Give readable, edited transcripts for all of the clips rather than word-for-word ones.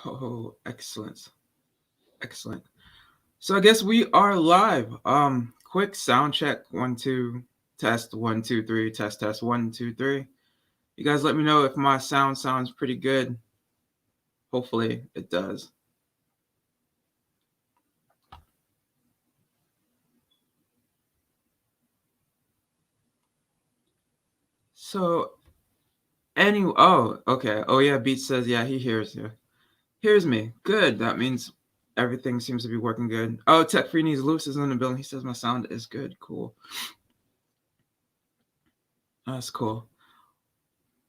Oh, excellent. Excellent. So I guess we are live. Quick sound check. 1, 2, test. 1, 2, 3, test. 1, 2, 3. You guys let me know if my sound sounds pretty good. Hopefully it does. So okay. Oh yeah, Beat says yeah, he hears you. Hears me. Good. That means everything seems to be working good. Oh, Tech Free Needs Lewis is in the building. He says my sound is good. Cool. That's cool.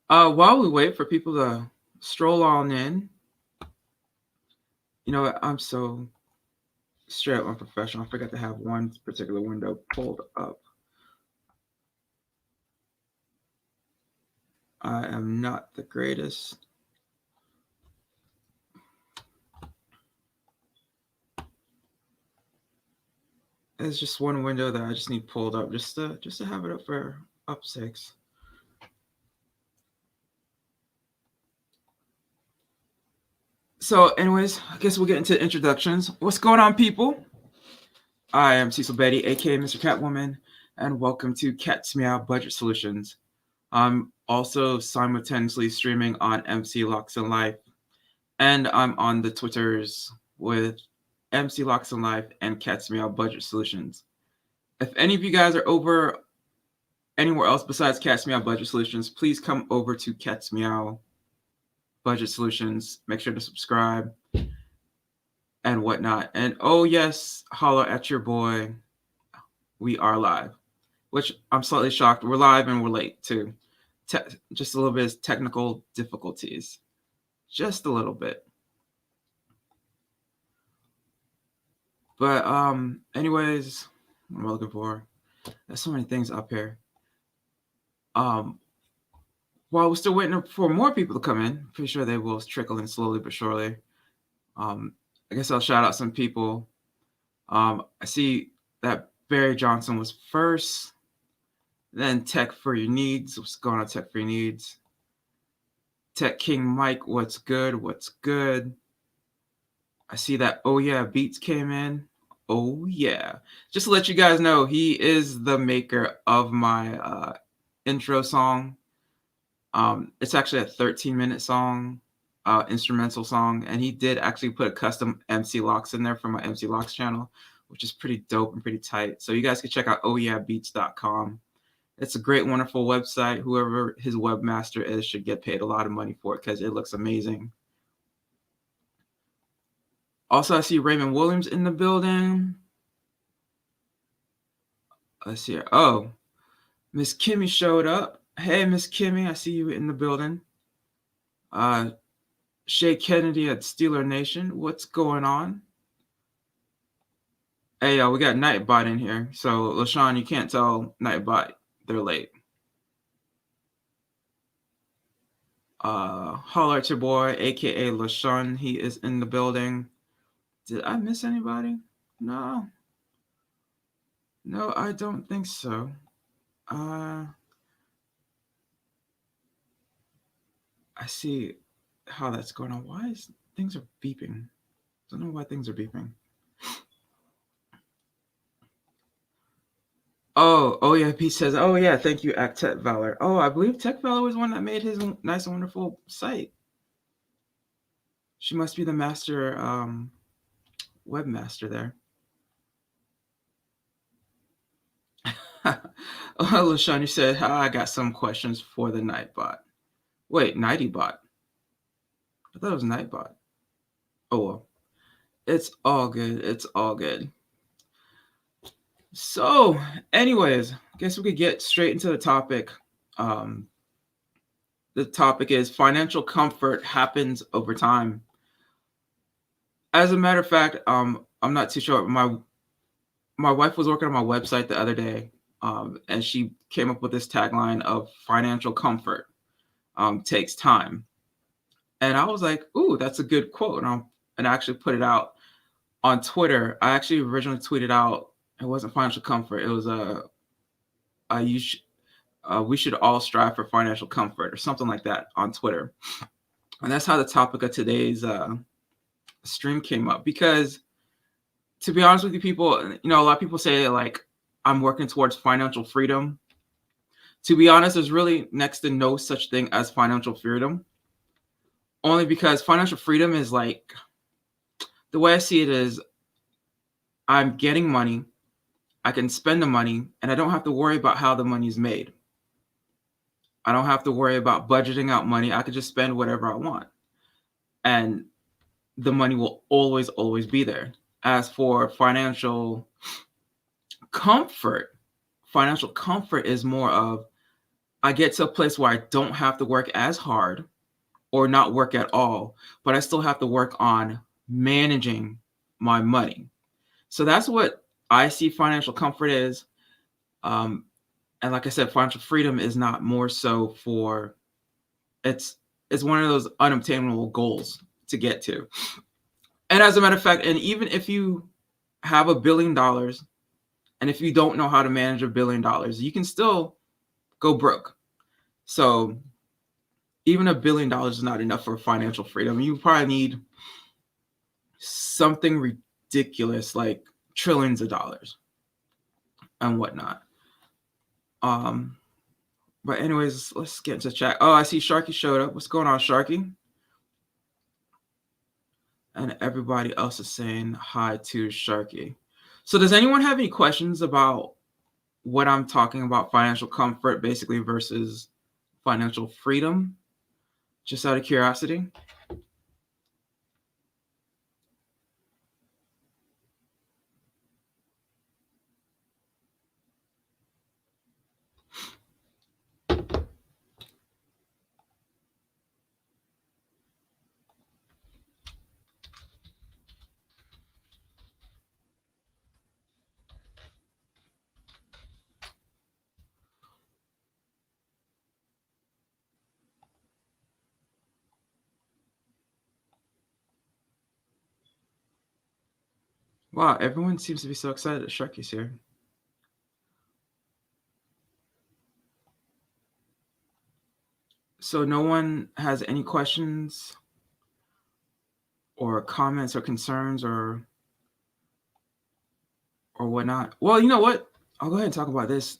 While we wait for people to stroll on in, you know what? I'm so straight up unprofessional. I forgot to have one particular window pulled up. I am not the greatest. There's just one window that I just need pulled up just to have it up for upsakes. So, anyways, I guess we'll get into introductions. What's going on, people? I am Cecil Betty, aka Mr. Catwoman, and welcome to Cat's Meow Budget Solutions. I'm also simultaneously streaming on MC Locks and Life, and I'm on the Twitters with MC Locks and Life and Cat's Meow Budget Solutions. If any of you guys are over anywhere else besides Cat's Meow Budget Solutions, please come over to Cat's Meow Budget Solutions. Make sure to subscribe and whatnot. And oh yes, holler at your boy. We are live, which I'm slightly shocked. We're live and we're late too. Just a little bit of technical difficulties. Just a little bit. But anyways, what am I looking for? There's so many things up here. While we're still waiting for more people to come in, pretty sure they will trickle in slowly but surely. I guess I'll shout out some people. I see that Barry Johnson was first. Then Tech for Your Needs. What's going on, Tech for Your Needs? Tech King Mike, what's good? What's good? I see that Oh Yeah Beats came in. Oh yeah. Just to let you guys know, he is the maker of my intro song. It's actually a 13-minute song, instrumental song, and he did actually put a custom MC Locks in there for my MC Locks channel, which is pretty dope and pretty tight. So you guys can check out ohyeahbeats.com. It's a great, wonderful website. Whoever his webmaster is should get paid a lot of money for it because it looks amazing. Also, I see Raymond Williams in the building. Let's see. Oh, Miss Kimmy showed up. Hey, Miss Kimmy, I see you in the building. Shay Kennedy at Steeler Nation. What's going on? Hey, we got Nightbot in here. So, LaShawn, you can't tell Nightbot they're late. Holler at your boy, aka LaShawn. He is in the building. Did I miss anybody? No. No, I don't think so. I see how that's going on. Why is things are beeping? I don't know why things are beeping. Oh yeah, Pete says, oh yeah, thank you, Act Tech Valor. Oh, I believe Tech Valor was one that made his nice and wonderful site. She must be the master webmaster there. Oh, LaShawn, you said, I got some questions for the Nightbot. Wait, Nightybot. I thought it was Nightbot. Oh well. It's all good. It's all good. So, anyways, I guess we could get straight into the topic. The topic is financial comfort happens over time. As a matter of fact, I'm not too sure. My wife was working on my website the other day, and she came up with this tagline of financial comfort takes time. And I was like, ooh, that's a good quote. And I actually put it out on Twitter. I actually originally tweeted out, it wasn't financial comfort. It was we should all strive for financial comfort or something like that on Twitter. And that's how the topic of today's stream came up because, to be honest with you, people, a lot of people say like I'm working towards financial freedom. To be honest, there's really next to no such thing as financial freedom. Only because financial freedom is like, the way I see it is, I'm getting money, I can spend the money, and I don't have to worry about how the money is made. I don't have to worry about budgeting out money. I could just spend whatever I want. And the money will always, always be there. As for comfort, financial comfort is more of, I get to a place where I don't have to work as hard or not work at all, but I still have to work on managing my money. So that's what I see financial comfort is. And like I said, financial freedom is not more so for, it's one of those unobtainable goals to get to. And as a matter of fact, and even if you have $1 billion, and if you don't know how to manage $1 billion, you can still go broke. So even $1 billion is not enough for financial freedom. You probably need something ridiculous like trillions of dollars and whatnot. But anyways, let's get into chat. Oh, I see Sharky showed up. What's going on, Sharky? And everybody else is saying hi to Sharky. So does anyone have any questions about what I'm talking about, financial comfort basically versus financial freedom? Just out of curiosity. Wow, everyone seems to be so excited that Sharky's here. So no one has any questions or comments or concerns or whatnot. Well, you know what? I'll go ahead and talk about this.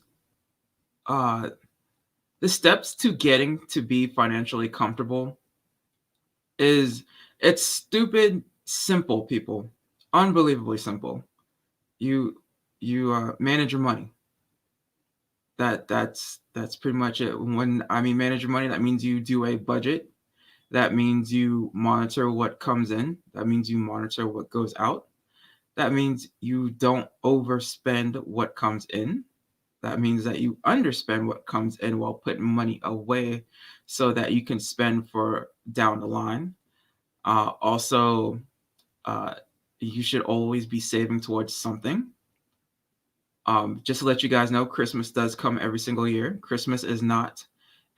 The steps to getting to be financially comfortable it's stupid simple, people. Unbelievably simple. You manage your money. That's pretty much it. When I mean manage your money, that means you do a budget. That means you monitor what comes in. That means you monitor what goes out. That means you don't overspend what comes in. That means that you underspend what comes in while putting money away so that you can spend for down the line. Also, you should always be saving towards something. Just to let you guys know, Christmas does come every single year. Christmas is not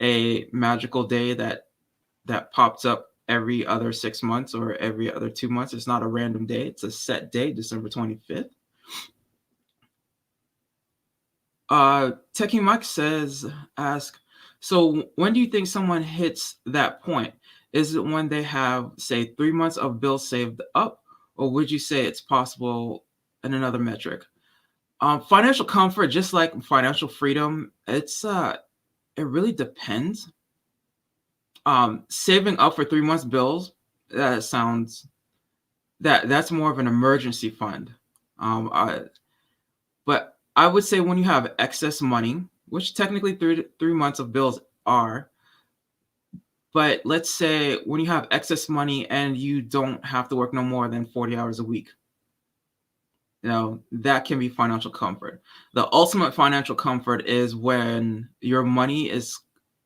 a magical day that pops up every other 6 months or every other 2 months. It's not a random day. It's a set day, December 25th. Techie Mike ask, so when do you think someone hits that point? Is it when they have, say, 3 months of bills saved up, or would you say it's possible in another metric? Financial comfort, just like financial freedom, it really depends. Saving up for 3 months bills, that's more of an emergency fund. But I would say when you have excess money, which technically 3 months of bills are, but let's say when you have excess money and you don't have to work no more than 40 hours a week, that can be financial comfort. The ultimate financial comfort is when your money is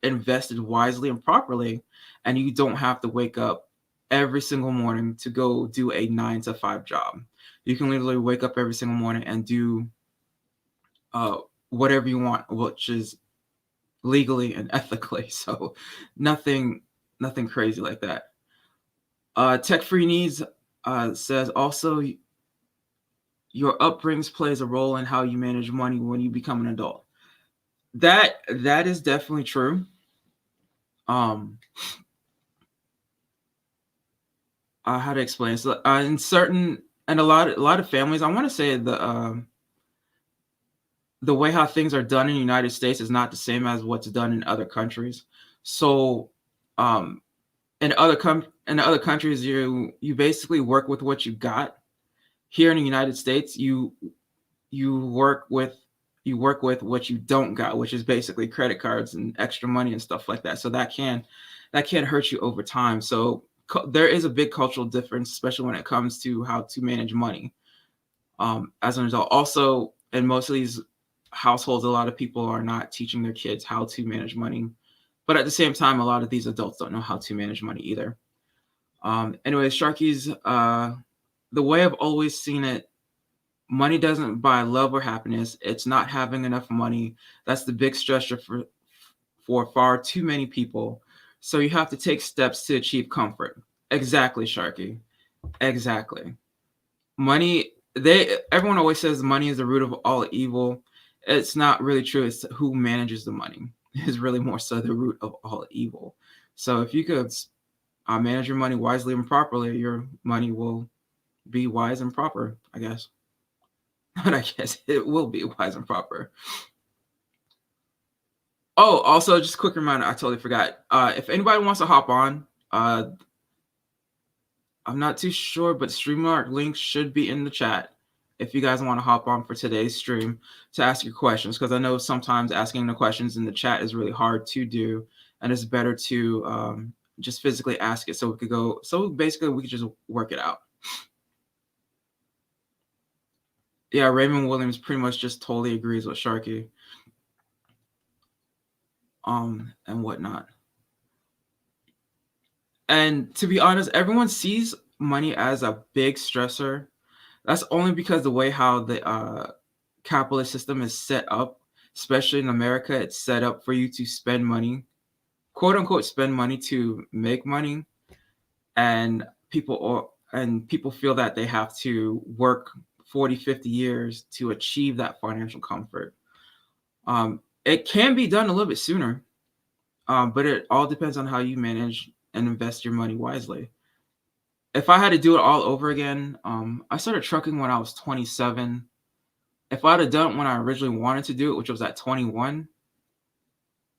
invested wisely and properly, and you don't have to wake up every single morning to go do a 9-to-5 job. You can literally wake up every single morning and do whatever you want, which is legally and ethically. So nothing crazy like that. Tech Free Needs says also, your upbringing plays a role in how you manage money when you become an adult. That is definitely true. how to explain? So, in certain and a lot of families, I wanna say the way how things are done in the United States is not the same as what's done in other countries. So, um, in other countries, you basically work with what you got. Here in the United States, you work with you work with what you don't got, which is basically credit cards and extra money and stuff like that. So that can hurt you over time. So there is a big cultural difference, especially when it comes to how to manage money. As a result, also in most of these households, a lot of people are not teaching their kids how to manage money. But at the same time, a lot of these adults don't know how to manage money either. Anyway, Sharky's the way I've always seen it, money doesn't buy love or happiness. It's not having enough money. That's the big stressor for far too many people. So you have to take steps to achieve comfort. Exactly, Sharky. Exactly. Money, they everyone always says money is the root of all evil. It's not really true. It's who manages the money is really more so the root of all evil. So if you could manage your money wisely and properly, your money will be wise and proper, I guess. But I guess it will be wise and proper. Oh, also, just a quick reminder, I totally forgot. If anybody wants to hop on, I'm not too sure, but StreamYard link should be in the chat if you guys want to hop on for today's stream to ask your questions, because I know sometimes asking the questions in the chat is really hard to do, and it's better to just physically ask it so we could go. So basically, we could just work it out. Yeah, Raymond Williams pretty much just totally agrees with Sharky, and whatnot. And to be honest, everyone sees money as a big stressor. That's only because the way how the capitalist system is set up, especially in America, it's set up for you to spend money, quote unquote, spend money to make money, and people feel that they have to work 40, 50 years to achieve that financial comfort. It can be done a little bit sooner, but it all depends on how you manage and invest your money wisely. If I had to do it all over again, I started trucking when I was 27. If I'd have done it when I originally wanted to do it, which was at 21,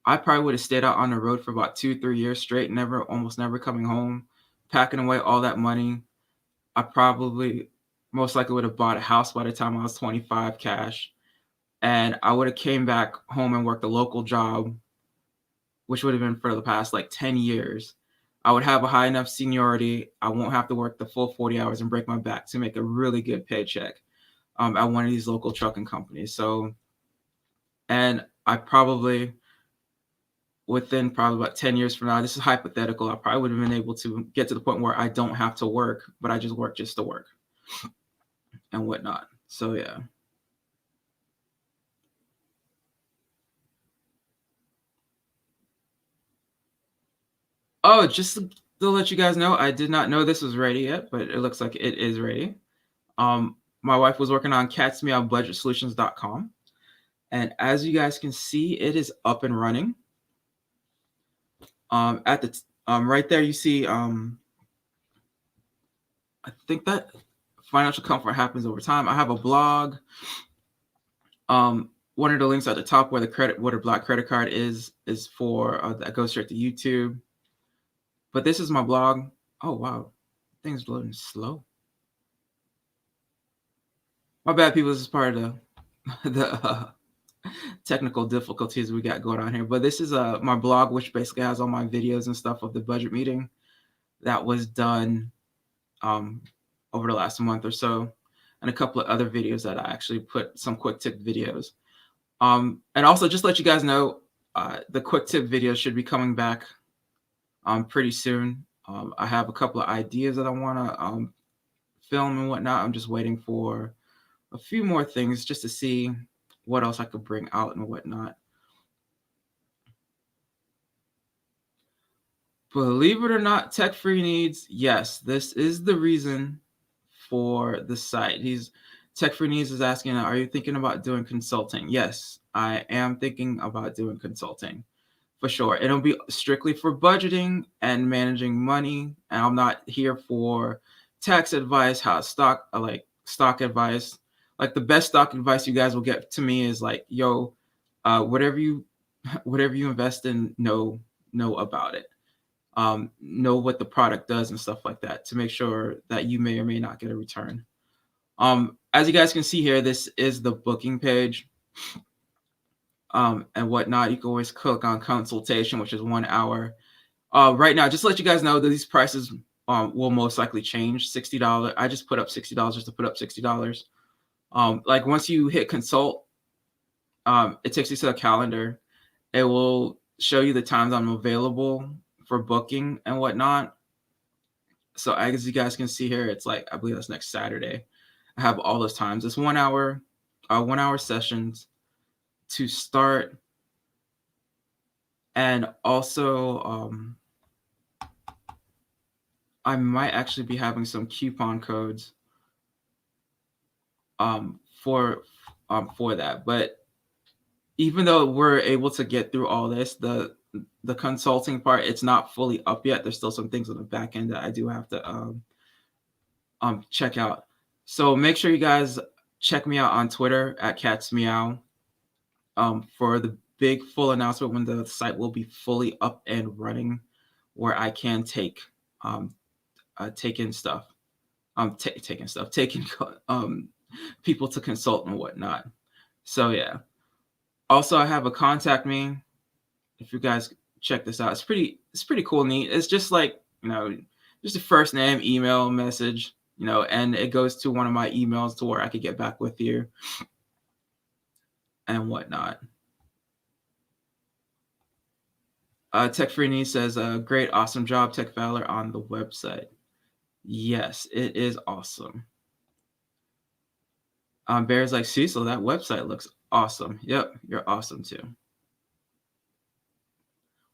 I probably would have stayed out on the road for about 2, 3 years straight, almost never coming home, packing away all that money. I probably most likely would have bought a house by the time I was 25 cash. And I would have came back home and worked a local job, which would have been for the past like 10 years. I would have a high enough seniority. I won't have to work the full 40 hours and break my back to make a really good paycheck at one of these local trucking companies. So, and I probably, within probably about 10 years from now, this is hypothetical, I probably would have been able to get to the point where I don't have to work, but I just work just to work and whatnot. So, yeah. Oh, just to let you guys know, I did not know this was ready yet, but it looks like it is ready. My wife was working on catsmeowbudgetsolutions.com. And as you guys can see, it is up and running. At the right there, you see, I think that financial comfort happens over time. I have a blog. One of the links at the top where the black credit card is for that goes straight to YouTube. But this is my blog. Oh wow, things loading slow. My bad, people. This is part of the technical difficulties we got going on here. But this is my blog, which basically has all my videos and stuff of the budget meeting that was done over the last month or so, and a couple of other videos that I actually put some quick tip videos. And also just let you guys know, the quick tip videos should be coming back pretty soon. I have a couple of ideas that I want to film and whatnot. I'm just waiting for a few more things just to see what else I could bring out and whatnot. Believe it or not, Tech Free Needs, yes, this is the reason for the site. Tech Free Needs is asking, are you thinking about doing consulting? Yes, I am thinking about doing consulting. for sure. It'll be strictly for budgeting and managing money. And I'm not here for tax advice, how stock, like stock advice. Like the best stock advice you guys will get to me is like, yo, whatever you whatever you invest in, know about it. Know what the product does and stuff like that to make sure that you may or may not get a return. As you guys can see here, this is the booking page. And whatnot. You can always click on consultation, which is 1 hour. Right now, just to let you guys know that these prices will most likely change. $60. I just put up $60 just to put up $60. Like once you hit consult, it takes you to a calendar. It will show you the times I'm available for booking and whatnot. So as you guys can see here, it's like I believe that's next Saturday. I have all those times. It's 1 hour, 1 hour sessions to start. And also, I might actually be having some coupon codes for that. But even though we're able to get through all this, the consulting part, it's not fully up yet. There's still some things on the back end that I do have to check out. So make sure you guys check me out on Twitter at Cats Meow for the big full announcement when the site will be fully up and running, where I can take in stuff, taking people to consult and whatnot. So yeah. Also, I have a contact me. If you guys check this out, it's pretty cool, neat. It's just like, just a first name, email, message, and it goes to one of my emails to where I could get back with you and whatnot. Tech Free Knee says, great, awesome job, Tech Valor, on the website. Yes, it is awesome. Bear's like, Cecil, that website looks awesome. Yep, you're awesome too.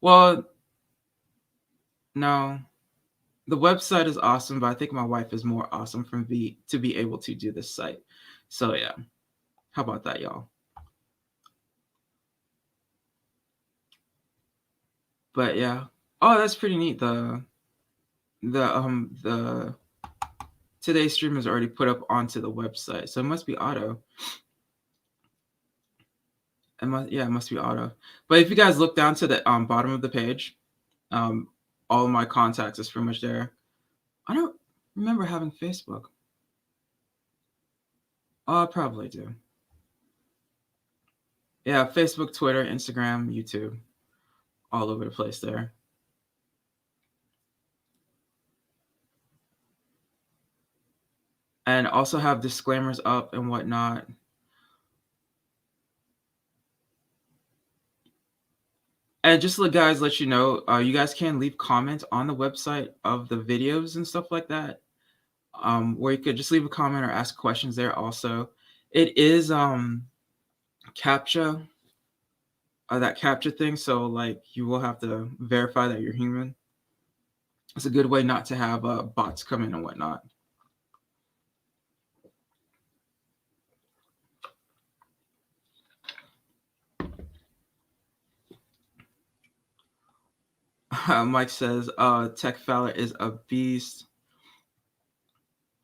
Well, no, the website is awesome, but I think my wife is more awesome to be able to do this site. So yeah, how about that, y'all? But yeah, oh, that's pretty neat. The today's stream is already put up onto the website, so it must be auto. It must be auto. But if you guys look down to the bottom of the page, all of my contacts is pretty much there. I don't remember having Facebook. Oh, I probably do. Yeah, Facebook, Twitter, Instagram, YouTube, all over the place there. And also have disclaimers up and whatnot. And just to guys let you know, you guys can leave comments on the website of the videos and stuff like that, where you could just leave a comment or ask questions there also. It is CAPTCHA, that CAPTCHA thing, so like you will have to verify that you're human. It's a good way not to have bots come in and whatnot. Mike says, Tech Fowler is a beast.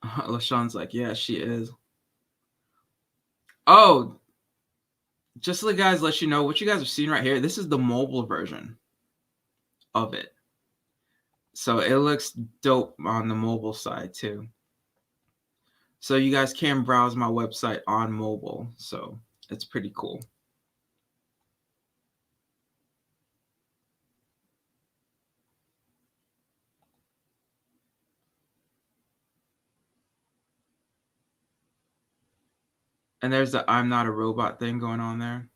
LaShawn's like, yeah, she is. Oh, just to let guys let you know, what you guys are seeing right here, this is the mobile version of it. So it looks dope on the mobile side too. So you guys can browse my website on mobile. So it's pretty cool. And there's the I'm not a robot thing going on there.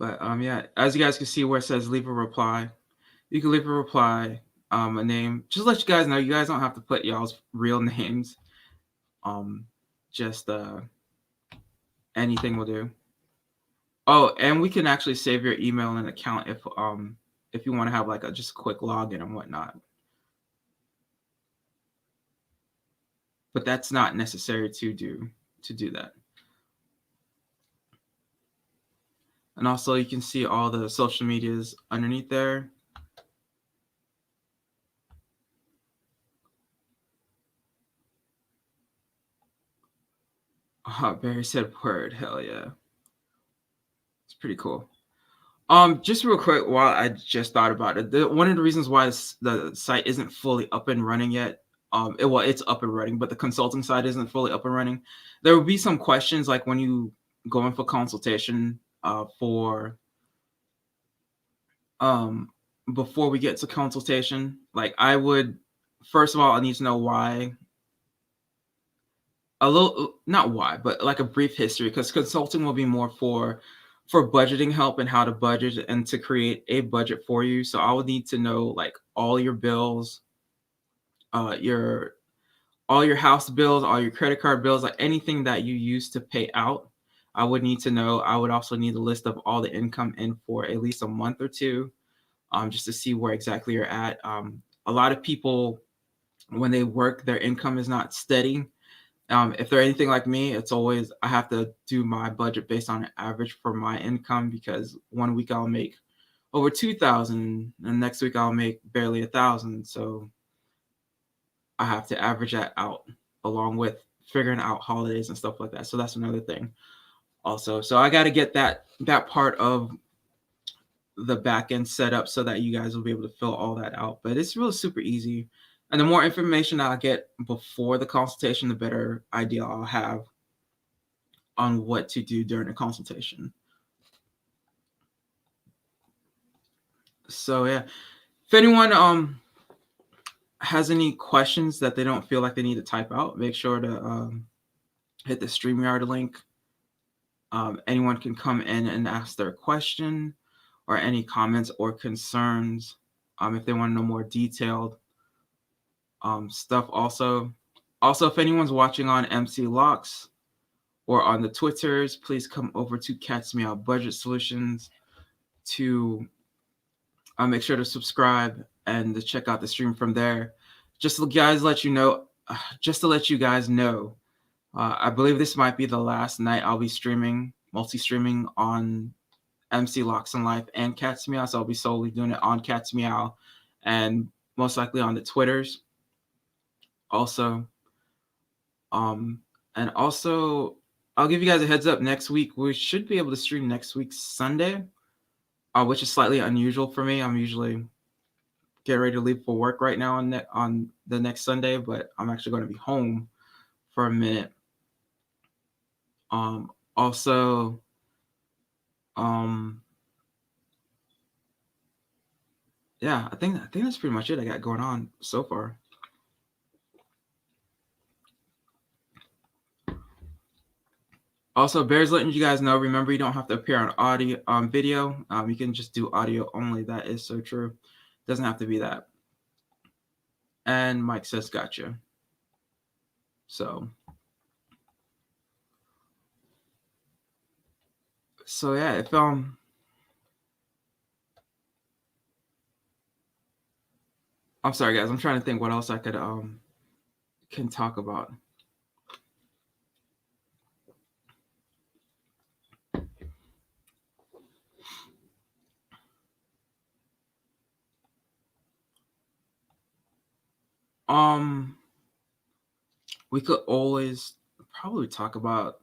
But yeah, as you guys can see where it says leave a reply, you can leave a reply, a name. Just let you guys know, you guys don't have to put y'all's real names. Just anything will do. Oh, and we can actually save your email and account if you want to have like a just a quick login and whatnot. But that's not necessary to do that. And also you can see all the social medias underneath there. Barry said word. Hell yeah. It's pretty cool. Just real quick, while I just thought about it, one of the reasons why the site isn't fully up and running yet, well, it's up and running, but the consulting side isn't fully up and running. There will be some questions like when you go in for consultation, for um, before we get to consultation. Like I would, first of all, I need to know why. A little, not why, but like a brief history, because consulting will be more for budgeting help and how to budget and to create a budget for you. So I would need to know like all your bills, your all your house bills, all your credit card bills, like anything that you use to pay out. I would need to know. I would also need a list of all the income in for at least a month or two, just to see where exactly you're at. A lot of people, when they work, their income is not steady. If they're anything like me, it's always I have to do my budget based on an average for my income, because one week I'll make over 2,000 and next week I'll make barely 1,000. So I have to average that out along with figuring out holidays and stuff like that. So that's another thing also. So I got to get that part of the back end set up so that you guys will be able to fill all that out. But it's really super easy. And the more information I get before the consultation, the better idea I'll have on what to do during the consultation. So yeah, if anyone has any questions that they don't feel like they need to type out, make sure to hit the StreamYard link. Anyone can come in and ask their question or any comments or concerns, if they want to know more detailed stuff. Also, if anyone's watching on MC Locks or on the Twitters, please come over to Cat's Meow Budget Solutions to make sure to subscribe and to check out the stream from there. Just to let you know, I believe this might be the last night I'll be multi-streaming on MC Locks and Life and Cat's Meow. So I'll be solely doing it on Cat's Meow and most likely on the Twitters also. And also, I'll give you guys a heads up. Next week, we should be able to stream next week Sunday, which is slightly unusual for me. I'm usually getting ready to leave for work right now on the next Sunday, but I'm actually going to be home for a minute. Also, yeah, I think that's pretty much it I got going on so far. Also, Bear's letting you guys know, remember, you don't have to appear on video. You can just do audio only. That is so true. Doesn't have to be that. And Mike says, gotcha. So yeah, if I'm sorry guys, I'm trying to think what else I could can talk about. We could always probably talk about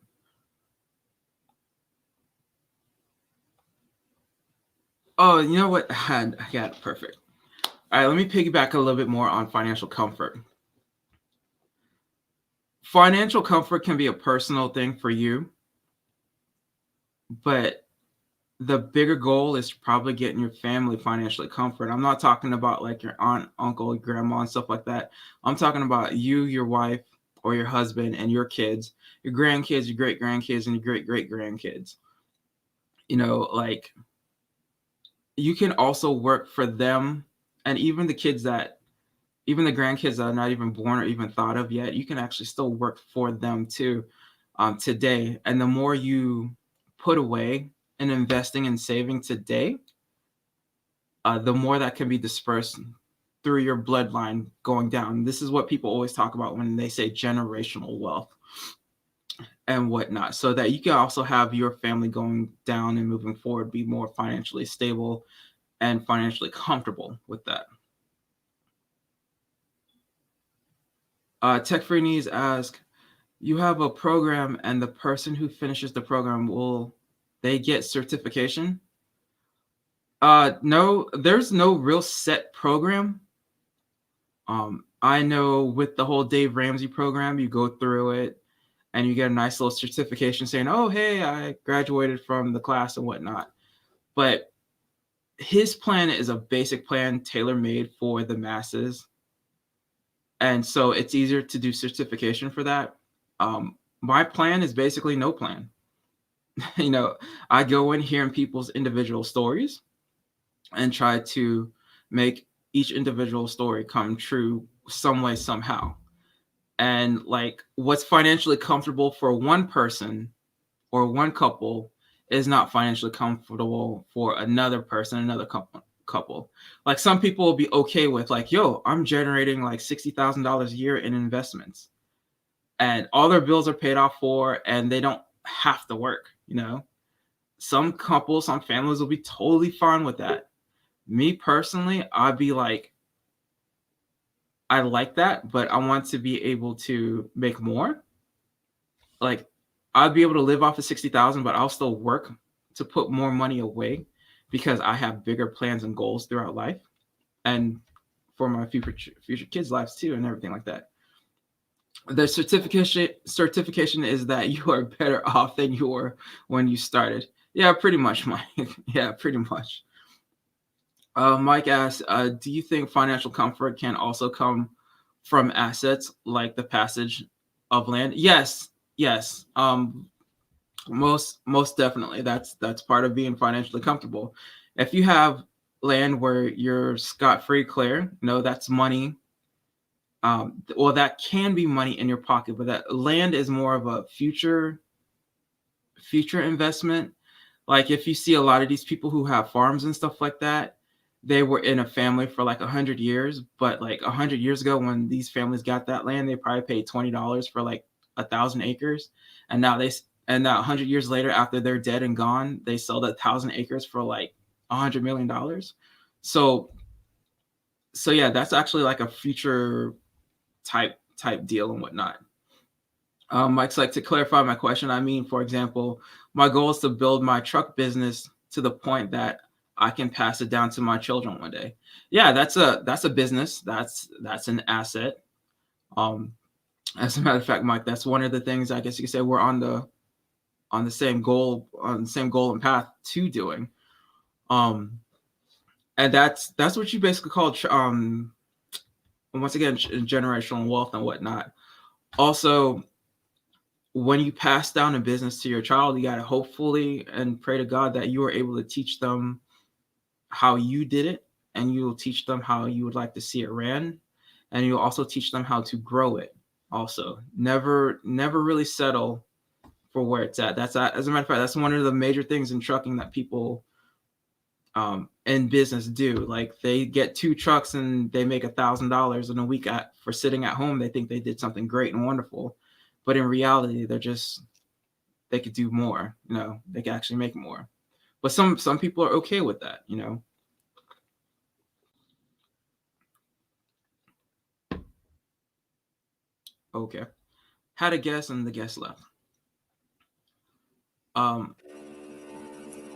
you know what? I got it perfect. All right, let me piggyback a little bit more on financial comfort. Financial comfort can be a personal thing for you, but the bigger goal is probably getting your family financially comfort. I'm not talking about like your aunt, uncle, grandma, and stuff like that. I'm talking about you, your wife, or your husband, and your kids, your grandkids, your great grandkids, and your great great grandkids. You know, like you can also work for them, and even the grandkids that are not even born or even thought of yet, you can actually still work for them too today. And the more you put away, in investing and saving today, the more that can be dispersed through your bloodline going down. This is what people always talk about when they say generational wealth and whatnot, so that you can also have your family going down and moving forward be more financially stable and financially comfortable with that. Tech Free Needs ask, you have a program and the person who finishes the program, will they get certification? No, there's no real set program. I know with the whole Dave Ramsey program, you go through it and you get a nice little certification saying, oh, hey, I graduated from the class and whatnot. But his plan is a basic plan tailor-made for the masses. And so it's easier to do certification for that. My plan is basically no plan. I go in hearing people's individual stories and try to make each individual story come true some way, somehow. And like what's financially comfortable for one person or one couple is not financially comfortable for another person, another couple. Like some people will be okay with like, yo, I'm generating like $60,000 a year in investments and all their bills are paid off for and they don't have to work. Some couples, some families will be totally fine with that. Me personally, I'd be like, I like that, but I want to be able to make more. Like I'd be able to live off of 60,000, but I'll still work to put more money away because I have bigger plans and goals throughout life and for my future kids' lives too and everything like that. The certification is that you are better off than you were when you started. Yeah, pretty much, Mike. Yeah, pretty much. Mike asks, do you think financial comfort can also come from assets like the passage of land? Yes. Most definitely. That's part of being financially comfortable. If you have land where you're scot-free clear, that's money. Well, that can be money in your pocket, but that land is more of a future investment. Like if you see a lot of these people who have farms and stuff like that, they were in a family for like 100 years, but like 100 years ago when these families got that land, they probably paid $20 for like 1,000 acres. And now 100 years later, after they're dead and gone, they sell that 1,000 acres for like $100 million. So yeah, that's actually like a future type deal and whatnot. Mike's like, to clarify my question, I mean, for example, my goal is to build my truck business to the point that I can pass it down to my children one day. Yeah, that's a business. That's an asset. As a matter of fact, Mike, that's one of the things I guess you could say we're on the same goal and path to doing. And that's what you basically call once again generational wealth and whatnot. Also, when you pass down a business to your child, you got to hopefully and pray to God that you are able to teach them how you did it, and you will teach them how you would like to see it ran, and you'll also teach them how to grow it. Also, never really settle for where it's at. As a matter of fact, that's one of the major things in trucking that people in business do. Like they get 2 trucks and they make $1,000 in a week for sitting at home. They think they did something great and wonderful, but in reality, they could do more. They could actually make more. But some people are okay with that. Okay. Had a guess and the guest left.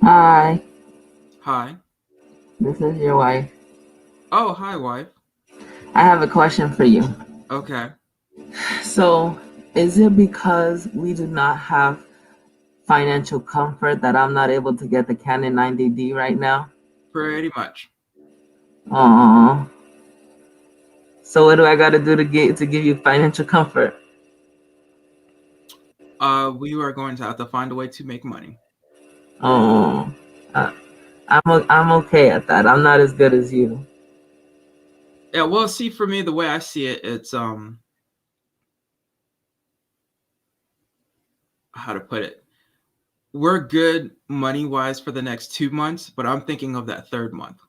Hi, Hi. this is your wife. Oh, hi, wife. I have a question for you. Okay. So, is it because we do not have financial comfort that I'm not able to get the Canon 90D right now? Pretty much. Oh, so what do I got to do to give you financial comfort? We are going to have to find a way to make money. Oh, I'm okay at that. I'm not as good as you. Yeah, well, see, for me, the way I see it, it's how to put it. we're good money wise for the next 2 months, but I'm thinking of that third month.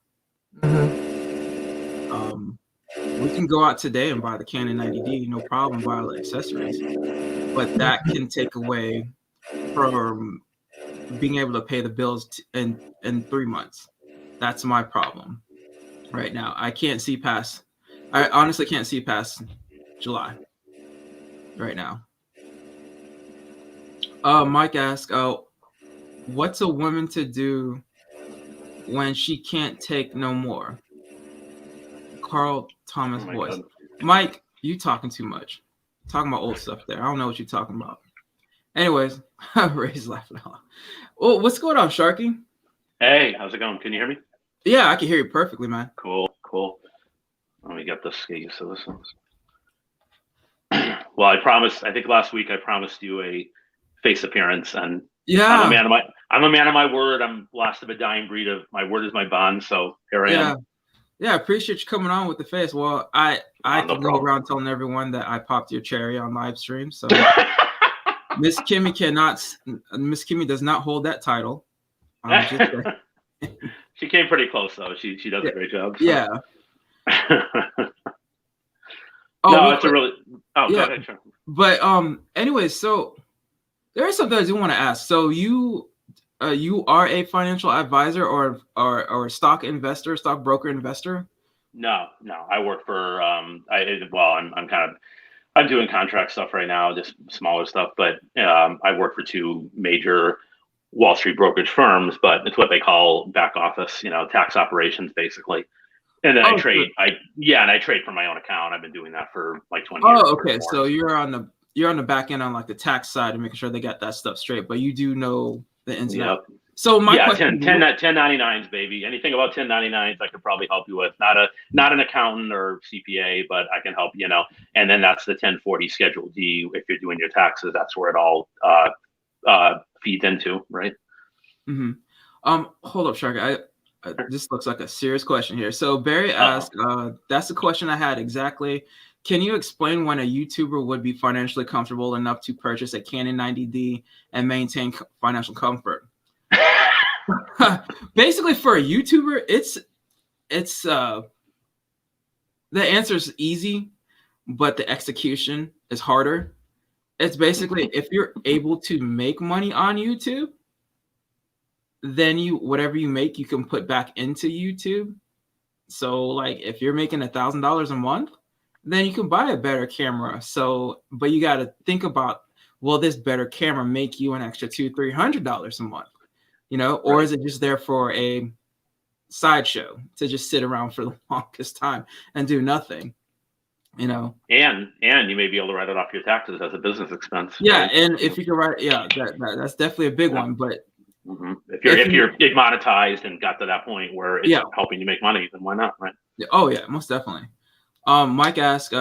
We can go out today and buy the Canon 90D, no problem, buy all the accessories, but that can take away from being able to pay the bills in 3 months. That's my problem right now. I honestly can't see past July right now. Mike asked, what's a woman to do when she can't take no more? Carl Thomas voice. God. Mike, you talking too much. Talking about old stuff there. I don't know what you're talking about. Anyways, Ray's laughing out. Well, what's going on, Sharky? Hey, how's it going? Can you hear me? Yeah, I can hear you perfectly, man. Cool. Let me get used to this. Well, I think last week I promised you a face appearance, and yeah, I'm a man of my word. I'm last of a dying breed of my word is my bond. So here I am. Yeah, I appreciate you coming on with the face. Well, I can go around telling everyone that I popped your cherry on live stream. So Miss Kimmy does not hold that title. She came pretty close though. She does a great job. So. Yeah. It's a really. Oh, yeah. Go ahead, sure. But anyways, so there is something I do want to ask. So you are a financial advisor or a stock investor, stockbroker investor? No. I work for I'm doing contract stuff right now, just smaller stuff. But I work for two major Wall Street brokerage firms, but it's what they call back office, tax operations, basically. And then I trade. I trade for my own account. I've been doing that for like 20 years. Oh, okay. So you're on the back end on like the tax side and making sure they got that stuff straight, but you do know the ins and outs. So my question, 1099s, baby. Anything about 1099s, I could probably help you with. Not an accountant or CPA, but I can help. And then that's the 1040 Schedule D. If you're doing your taxes, that's where it all feeds into, right? Mm-hmm. Hold up, Shark. This looks like a serious question here. So Barry asked, that's the question I had exactly. Can you explain when a YouTuber would be financially comfortable enough to purchase a Canon 90D and maintain financial comfort? Basically, for a YouTuber, it's the answer is easy, but the execution is harder. It's basically if you're able to make money on YouTube, then whatever you make, you can put back into YouTube. So like if you're making $1,000 a month, then you can buy a better camera. So, but you got to think about, will this better camera make you an extra $200-$300 a month? Or is it just there for a sideshow to just sit around for the longest time and do nothing? And you may be able to write it off your taxes as a business expense. Yeah, right? And if you can write, that's definitely a big one. But if you're monetized and got to that point where it's helping you make money, then why not, right? Oh yeah, most definitely. Mike asked,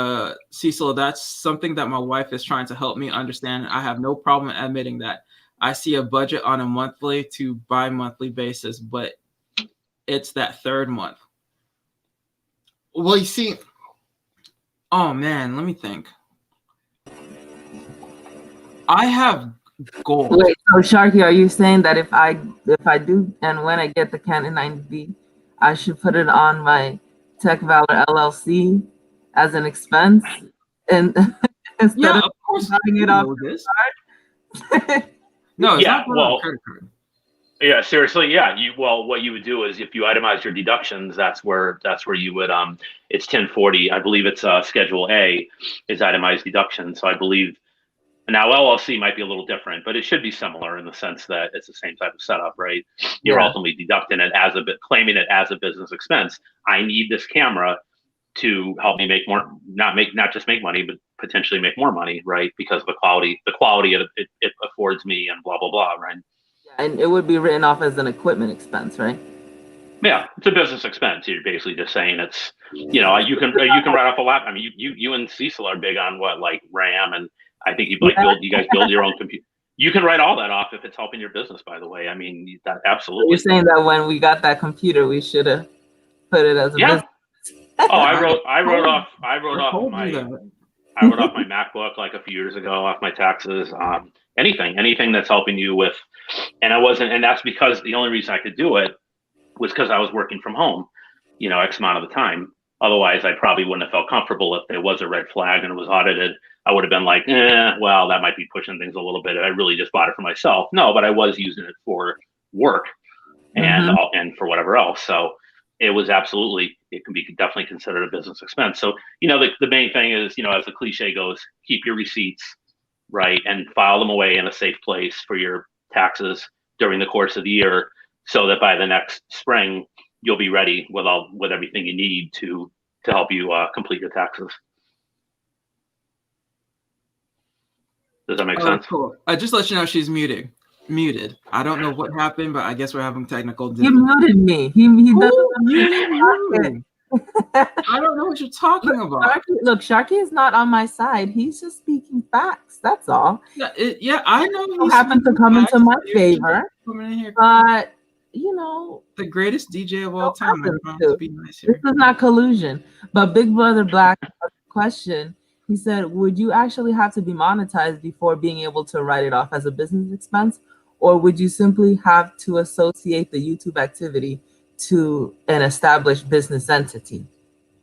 Cecil, that's something that my wife is trying to help me understand. I have no problem admitting that. I see a budget on a monthly to bi-monthly basis, but it's that third month. Well, you see, oh man, let me think. I have goals. Wait, so Sharky, are you saying that if I do and when I get the Canon 90D, I should put it on my Tech Valor LLC as an expense and instead of course buying it off this? No, it's not on credit card. Yeah, seriously, yeah. What you would do is if you itemize your deductions, that's where you would it's 1040. I believe it's Schedule A is itemized deduction. So I believe now LLC might be a little different, but it should be similar in the sense that it's the same type of setup, right? You're ultimately deducting it claiming it as a business expense. I need this camera to help me make more, not just make money, but potentially make more money, right? Because of the quality it affords me and blah, blah, blah, right? And it would be written off as an equipment expense, right? Yeah, it's a business expense. You're basically just saying it's, you can write off a laptop. I mean, you and Cecil are big on like RAM, and I think you guys build your own computer. You can write all that off if it's helping your business, by the way. I mean, that absolutely. You're saying that when we got that computer, we should have put it as a business. Oh, I wrote off I wrote off my MacBook like a few years ago, off my taxes. Anything that's helping you with, and that's because the only reason I could do it was because I was working from home, X amount of the time. Otherwise, I probably wouldn't have felt comfortable if there was a red flag and it was audited. I would have been like, well, that might be pushing things a little bit. I really just bought it for myself. No, but I was using it for work and for whatever else. So it was it can be definitely considered a business expense. So, the main thing is, as the cliche goes, keep your receipts, right, and file them away in a safe place for your taxes during the course of the year, so that by the next spring, you'll be ready with everything you need to help you complete your taxes. Does that make sense? Cool. Just let you know she's muted. I don't know what happened, but I guess we're having technical You difficulties. muted me. He You. I don't know what you're talking about. Sharky is not on my side. He's just speaking facts. That's all. Yeah, I know. You happen to come into my favor, coming in here. but the greatest DJ of all time. To be nice here. This is not collusion. But Big Brother Black question. He said, would you actually have to be monetized before being able to write it off as a business expense? Or would you simply have to associate the YouTube activity to an established business entity?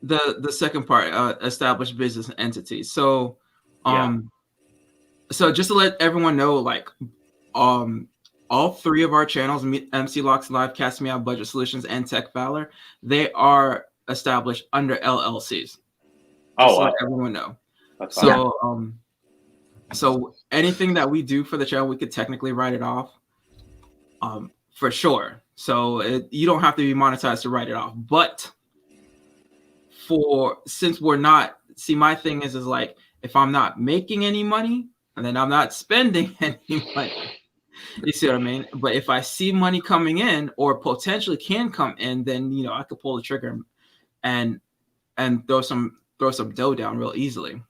The second part, established business entity. So, so just to let everyone know, like, all three of our channels, MC Locks Live, Cast Me Out, Budget Solutions, and Tech Valor, they are established under LLCs. Just let everyone know. So, so anything that we do for the channel, we could technically write it off, for sure. So you don't have to be monetized to write it off. But since we're not, my thing is like, if I'm not making any money and then I'm not spending any money, you see what I mean? But if I see money coming in or potentially can come in, then I could pull the trigger and throw some dough down real easily.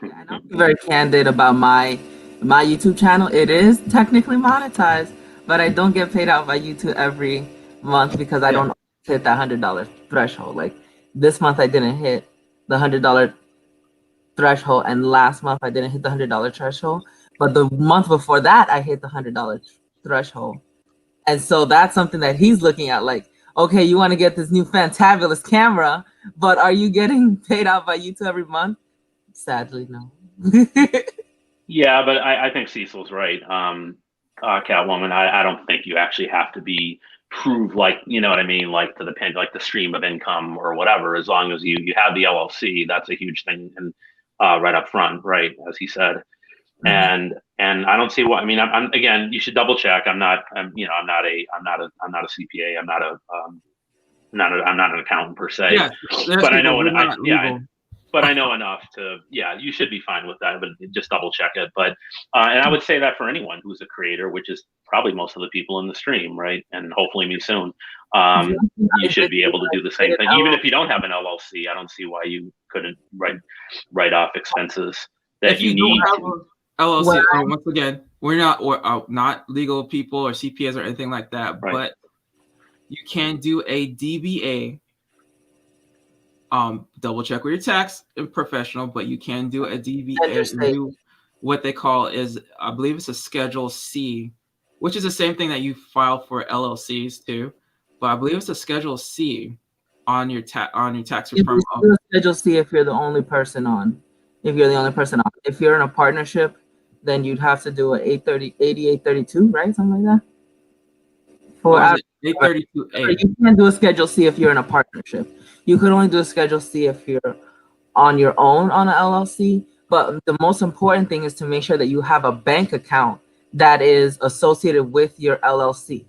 Yeah, and I'm very candid about my YouTube channel. It is technically monetized, but I don't get paid out by YouTube every month because I don't hit that $100 threshold. Like this month I didn't hit the $100 threshold, and last month I didn't hit the $100 threshold. But the month before that I hit the $100 threshold. And so that's something that he's looking at, like, okay, you want to get this new fantabulous camera, but are you getting paid out by YouTube every month? Sadly, no. Yeah, but I think Cecil's right, Catwoman. I don't think you actually have to prove, like, you know what I mean, like to the stream of income or whatever. As long as you have the LLC, that's a huge thing, and right up front, right, as he said. And I don't see why. I mean, I'm again, you should double check. I'm not a CPA. I'm not an accountant per se. Yeah, but I know but I know enough to, you should be fine with that, but just double check it. But, and I would say that for anyone who's a creator, which is probably most of the people in the stream, right? And hopefully me soon, you should be able to do the same thing. Even if you don't have an LLC, I don't see why you couldn't write off expenses that you need. LLC, once again, we're not legal people or CPAs or anything like that, but you can do a DBA. Double check with your tax professional, but you can do a DBA and do what they call is, I believe it's a Schedule C, which is the same thing that you file for LLCs too, but I believe it's a Schedule C on your tax return. Schedule C if you're the only person on. If you're the only person on. If you're in a partnership, then you'd have to do a 8832, right? Something like that. For 832A. You can't do a Schedule C if you're in a partnership. You could only do a Schedule C if you're on your own on an LLC. But the most important thing is to make sure that you have a bank account that is associated with your LLC,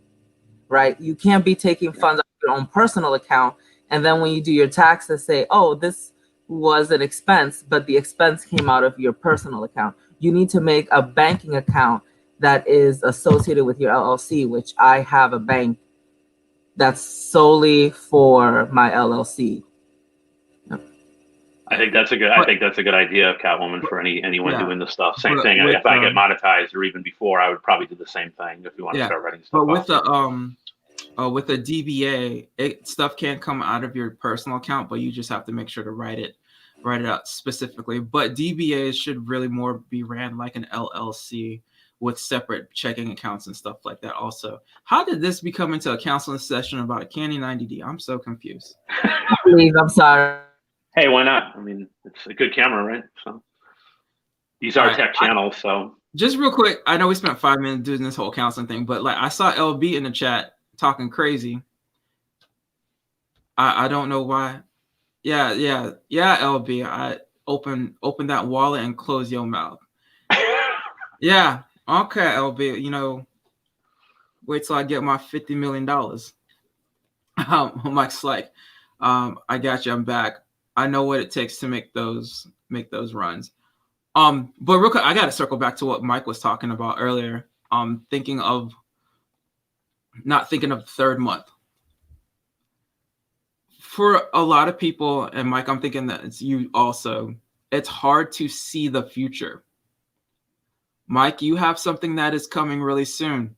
right? You can't be taking funds out of your own personal account, and then when you do your taxes, say, oh, this was an expense, but the expense came out of your personal account. You need to make a banking account that is associated with your LLC, which I have a bank that's solely for my LLC. I think that's a good idea, Catwoman, for anyone doing this stuff. Same thing. If I get monetized or even before, I would probably do the same thing if you want to start writing stuff. But with the DBA, stuff can't come out of your personal account, but you just have to make sure to write it write it out specifically. But DBAs should really more be ran like an LLC with separate checking accounts and stuff like that. Also, how did this become into a counseling session about a Canny 90D? I'm so confused. Please, I'm sorry. Hey, why not? I mean, it's a good camera, right? So these are tech channels, so. Just real quick, I know we spent 5 minutes doing this whole counseling thing, but like I saw LB in the chat talking crazy. I don't know why. Yeah, LB. I open that wallet and close your mouth. Yeah. Okay, LB. You know, wait till I get my $50 million. Mike's like, I got you. I'm back. I know what it takes to make those runs. But real quick, I got to circle back to what Mike was talking about earlier. Not thinking of the third month. For a lot of people, and Mike, I'm thinking that it's you also, it's hard to see the future. Mike, you have something that is coming really soon,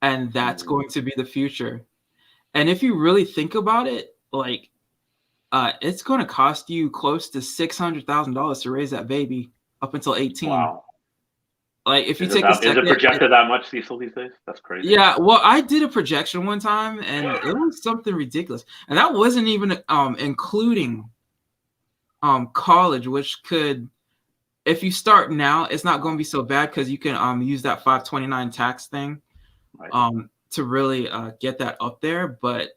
and that's going to be the future. And if you really think about it, like, it's going to cost you close to $600,000 to raise that baby up until 18. Wow. Like, if you take a second, is it projected that much, Cecil, these days? That's crazy. Yeah, well, I did a projection one time, and it was something ridiculous, and that wasn't even including college, which could, if you start now, it's not going to be so bad because you can use that 529 tax thing, right, to really get that up there. But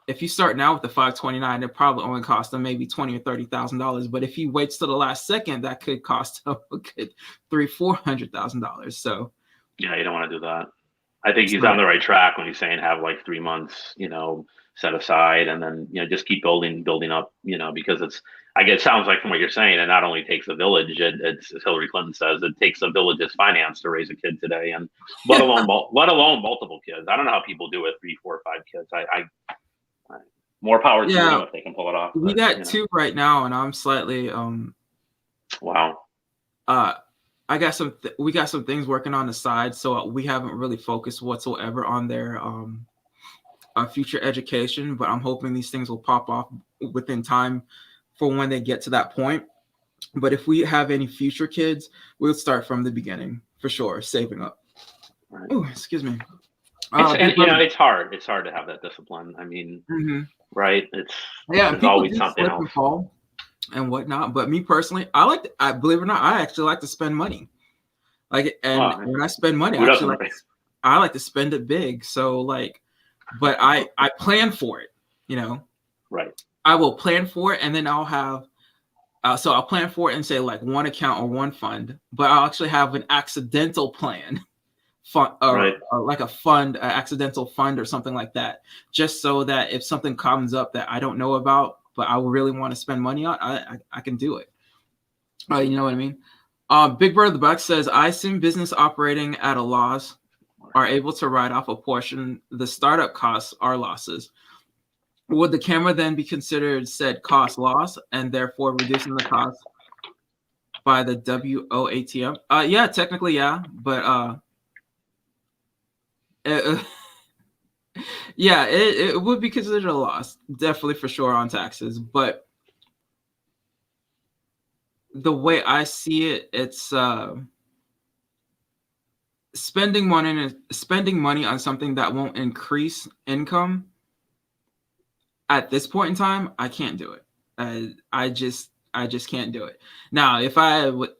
if you start now with the 529, it probably only costs them maybe $20,000 or $30,000. But if he waits till the last second, that could cost him a good $300,000-$400,000. So yeah, you don't want to do that. I think he's on the right track when he's saying have like 3 months, set aside, and then just keep building up, because it sounds like from what you're saying, it not only takes a village, it's as Hillary Clinton says, it takes a village's finance to raise a kid today, and let alone multiple kids. I don't know how people do it, 3, 4, 5 kids. I more power to them if they can pull it off. We got 2 right now, and I'm slightly wow. We got some things working on the side, so we haven't really focused whatsoever on their future education. But I'm hoping these things will pop off within time for when they get to that point. But if we have any future kids, we'll start from the beginning for sure, saving up. Right. Oh, excuse me. It's hard. It's hard to have that discipline. I mean, right? There's always something else. And whatnot. But me personally, I believe it or not, I actually like to spend money. When I spend money, I like to spend it big. So but I plan for it, Right. I will plan for it, and then I'll have, so I'll plan for it and say like one account or one fund, but I'll actually have an accidental plan. Like a fund, an accidental fund or something like that, just so that if something comes up that I don't know about, but I really want to spend money on, I can do it. You know what I mean? Big Brother the Buck says, I assume business operating at a loss are able to write off a portion. The startup costs are losses. Would the camera then be considered said cost loss and therefore reducing the cost by the WOATM? Yeah, technically, yeah, but yeah, it would be considered a loss, definitely for sure on taxes. But the way I see it, it's spending money on something that won't increase income. At this point in time, I can't do it. I just can't do it. Now, if I would.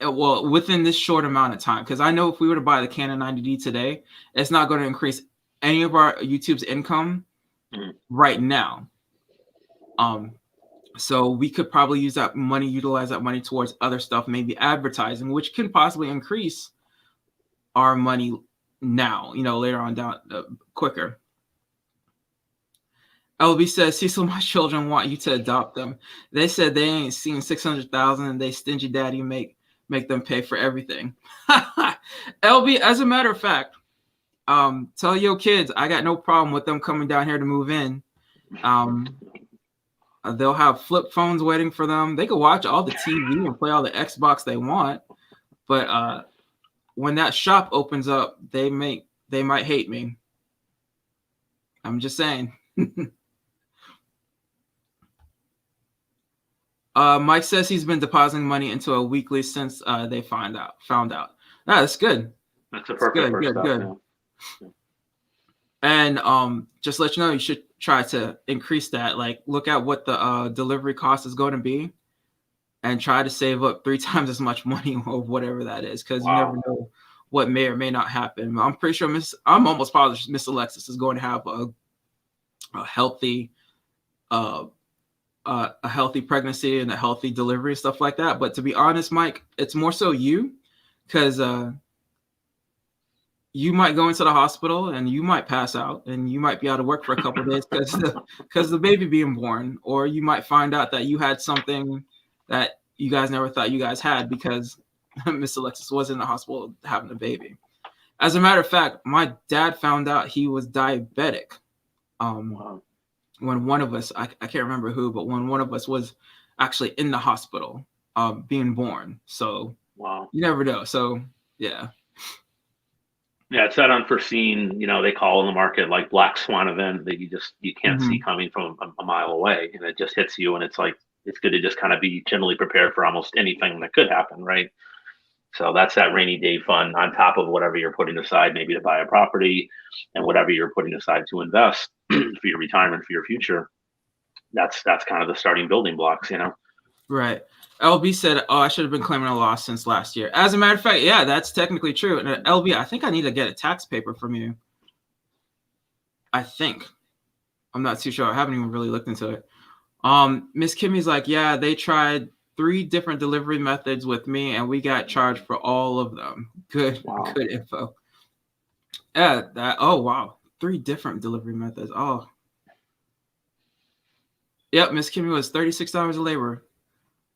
Well, within this short amount of time, because I know if we were to buy the Canon 90D today, it's not going to increase any of our YouTube's income right now. So we could probably utilize that money towards other stuff, maybe advertising, which can possibly increase our money now, later on down quicker. LB says, Cecil, my children want you to adopt them. They said they ain't seen 600,000 and they stingy daddy make them pay for everything. LB, as a matter of fact, tell your kids I got no problem with them coming down here to move in. They'll have flip phones waiting for them. They can watch all the TV and play all the Xbox they want. But when that shop opens up, they might hate me. I'm just saying. Mike says he's been depositing money into a weekly since they found out. That's good. That's a perfect first step. Good. Yeah. And just let you know, you should try to increase that. Like, look at what the delivery cost is going to be, and try to save up 3 times as much money or whatever that is, because you never know what may or may not happen. I'm pretty sure I'm almost positive Miss Alexis is going to have a healthy pregnancy and a healthy delivery and stuff like that. But to be honest, Mike, it's more so you, because you might go into the hospital and you might pass out and you might be out of work for a couple of days because the baby being born, or you might find out that you had something that you guys never thought you guys had because Miss Alexis was in the hospital having a baby. As a matter of fact, my dad found out he was diabetic when one of us, I can't remember who, but when one of us was actually in the hospital being born. So you never know. So yeah. Yeah, it's that unforeseen, they call in the market like black swan event that you can't see coming from a mile away, and it just hits you, and it's like, it's good to just kind of be generally prepared for almost anything that could happen, right? So that's that rainy day fund on top of whatever you're putting aside, maybe to buy a property, and whatever you're putting aside to invest for your retirement, for your future. That's kind of the starting building blocks, Right. LB said, "Oh, I should have been claiming a loss since last year." As a matter of fact, yeah, that's technically true. And LB, I think I need to get a tax paper from you. I think. I'm not too sure. I haven't even really looked into it. Miss Kimmy's like, yeah, they tried 3 different delivery methods with me, and we got charged for all of them. Good info. Yeah, oh wow. 3 different delivery methods. Oh. Yep, Miss Kimmy was 36 hours of labor.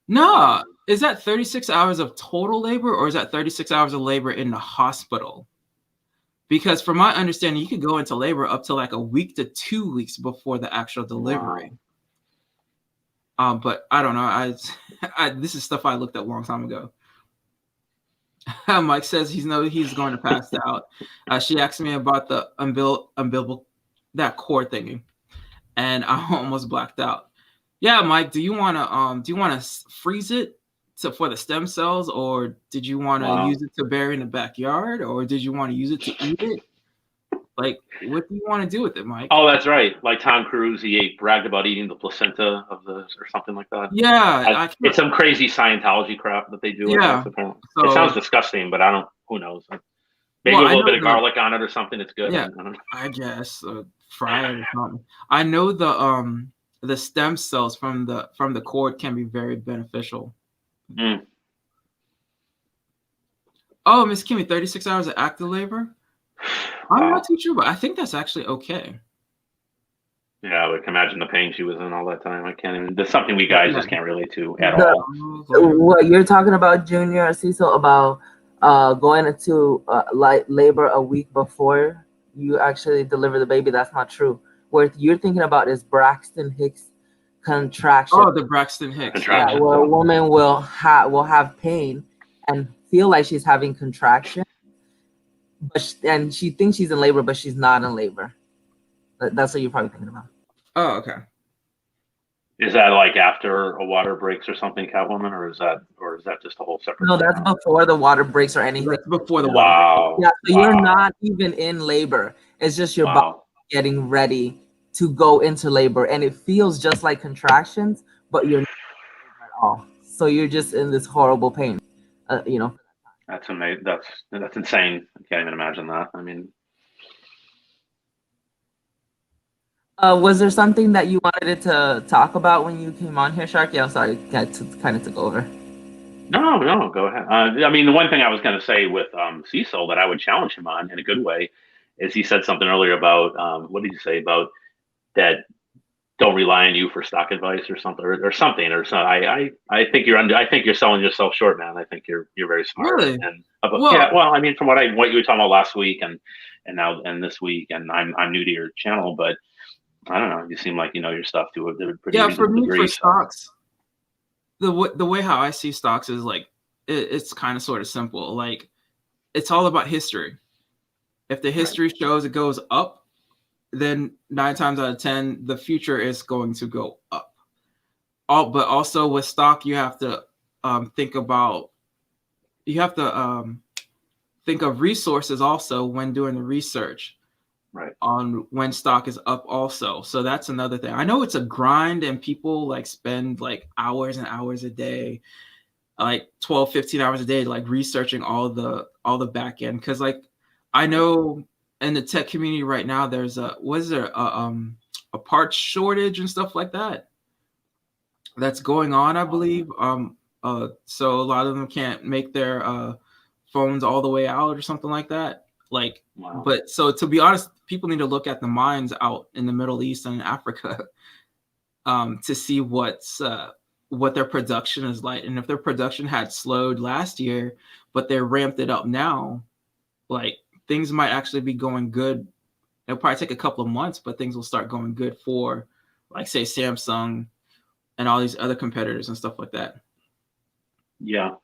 No, is that 36 hours of total labor, or is that 36 hours of labor in the hospital? Because from my understanding, you could go into labor up to like a week to 2 weeks before the actual delivery. But I don't know. This is stuff I looked at a long time ago. Mike says he's going to pass out. She asked me about the umbilical, that cord thingy, and I almost blacked out. Yeah, Mike, do you want to freeze it for the stem cells, or did you want to use it to bury in the backyard, or did you want to use it to eat it? Like, what do you want to do with it, Mike? Oh, that's right. Like Tom Cruise, he bragged about eating the placenta or something like that. Yeah, it's some crazy Scientology crap that they do. Yeah, it sounds disgusting, but who knows? Maybe a little bit of garlic on it or something. It's good. Yeah, I guess fry it or something. I know the stem cells from the cord can be very beneficial. Oh, Miss Kimmy, 36 hours of active labor? I'm not too sure, but I think that's actually okay. Yeah, I can imagine the pain she was in all that time. I can't even. There's something we guys just can't relate to at all. What you're talking about, Junior Cecil, about going into labor a week before you actually deliver the baby, that's not true. What you're thinking about is Braxton Hicks contraction. Oh, the Braxton Hicks. Yeah, where a woman will have pain and feel like she's having contraction, and she thinks she's in labor, but she's not in labor. That's what you're probably thinking about. Oh, okay. Is that like after a water breaks or something, Catwoman, or is that just a whole separate? No, that's before the water breaks or anything. That's before the water. Yeah, so you're not even in labor. It's just your body getting ready to go into labor, and it feels just like contractions, but you're not at all. So you're just in this horrible pain. That's amazing. That's insane. I can't even imagine that. I mean. Was there something that you wanted to talk about when you came on here, Sharky? I'm sorry, I kind of took over. No, go ahead. I mean, the one thing I was going to say with Cecil that I would challenge him on in a good way is he said something earlier about what did he say about that? Don't rely on you for stock advice or something or something. I think you're selling yourself short, man. I think you're very smart. Really? Well, I mean, from what you were talking about last week and now this week, and I'm new to your channel, but. I don't know. You seem like you know your stuff to a pretty for me, degree, for stocks, the way how I see stocks is like it's kind of sort of simple. Like it's all about history. If the history shows it goes up, then 9 times out of 10, the future is going to go up. but also with stock, you have to think about, you have to think of resources also when doing the research Right. on when stock is up also. So that's another thing. I know it's a grind and people like spend like hours and hours a day, like 12, 15 hours a day, like researching all the back end. Cause like I know in the tech community right now, there's a parts shortage and stuff like that that's going on, I believe. So a lot of them can't make their phones all the way out or something like that. Like, Wow. but so to be honest, people need to look at the mines out in the Middle East and Africa to see what their production is like. And if their production had slowed last year, but they're ramped it up now, like things might actually be going good. It'll probably take a couple of months, but things will start going good for, like, say, Samsung and all these other competitors and stuff like that. Yeah.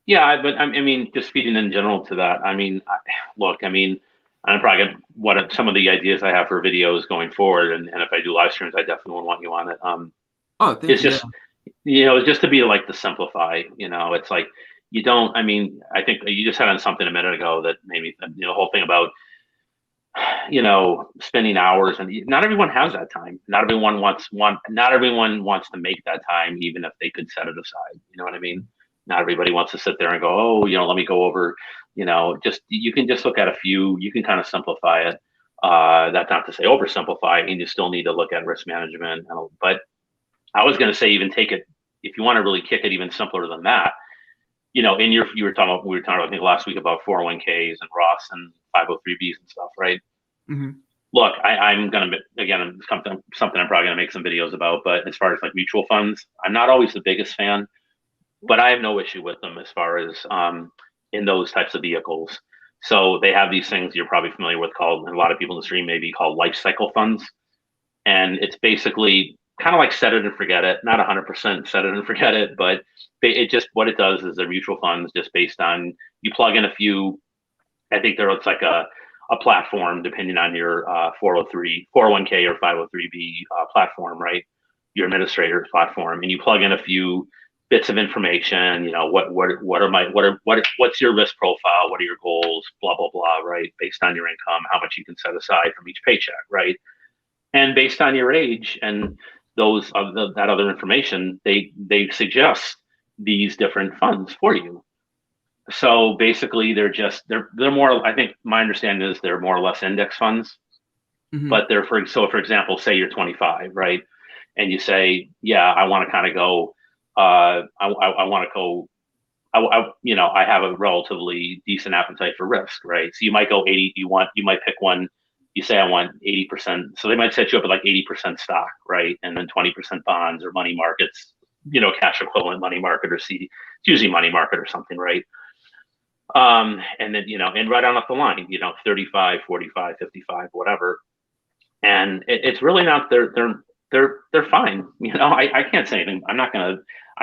Yeah, but I mean, just feeding in general to that. I mean, look, I mean, I'm probably gonna, what some of the ideas I have for videos going forward, and if I do live streams, I definitely want you on it. Oh, thank It's you. just, you know, just to be like to simplify, you know, it's like you don't, I mean, I think you just had on something a minute ago that maybe, you know, the whole thing about, you know, spending hours, and not everyone has that time. Not everyone wants to make that time, even if they could set it aside. You know what I mean? Not everybody wants to sit there and go, oh, you know, let me go over, you know, just, you can just look at a few, you can kind of simplify it. That's not to say oversimplify, and you still need to look at risk management. But I was going to say, even take it, if you want to really kick it even simpler than that, you know, we were talking about, I think last week about 401ks and Roths and 503Bs and stuff, right? Mm-hmm. Look, I'm going to, again, something I'm probably going to make some videos about, but as far as like mutual funds, I'm not always the biggest fan, but I have no issue with them as far as in those types of vehicles. So they have these things you're probably familiar with called, and a lot of people in the stream may be called life cycle funds. And it's basically kind of like set it and forget it, not 100% set it and forget it, but it just, what it does is they're mutual funds just based on, you plug in a few, I think it's like a platform depending on your 401k or 503b platform, right? Your administrator's platform, and you plug in a few bits of information, you know, what's your risk profile? What are your goals? Blah, blah, blah, right? Based on your income, how much you can set aside from each paycheck, right? And based on your age and that other information, they suggest these different funds for you. So basically, they're more. I think my understanding is they're more or less index funds, Mm-hmm. but they're for example, say you're 25, right, and you say, yeah, I want to kind of go. I want to go. You know, I have a relatively decent appetite for risk, right? So you might go 80. You might pick one. You say I want 80%. So they might set you up at like 80% stock, right, and then 20% bonds or money markets. You know, cash equivalent money market or CD. It's usually money market or something, right? And then, you know, and right on up the line, you know, 35, 45, 55, whatever. And it's really not, they're fine. You know, I can't say anything. I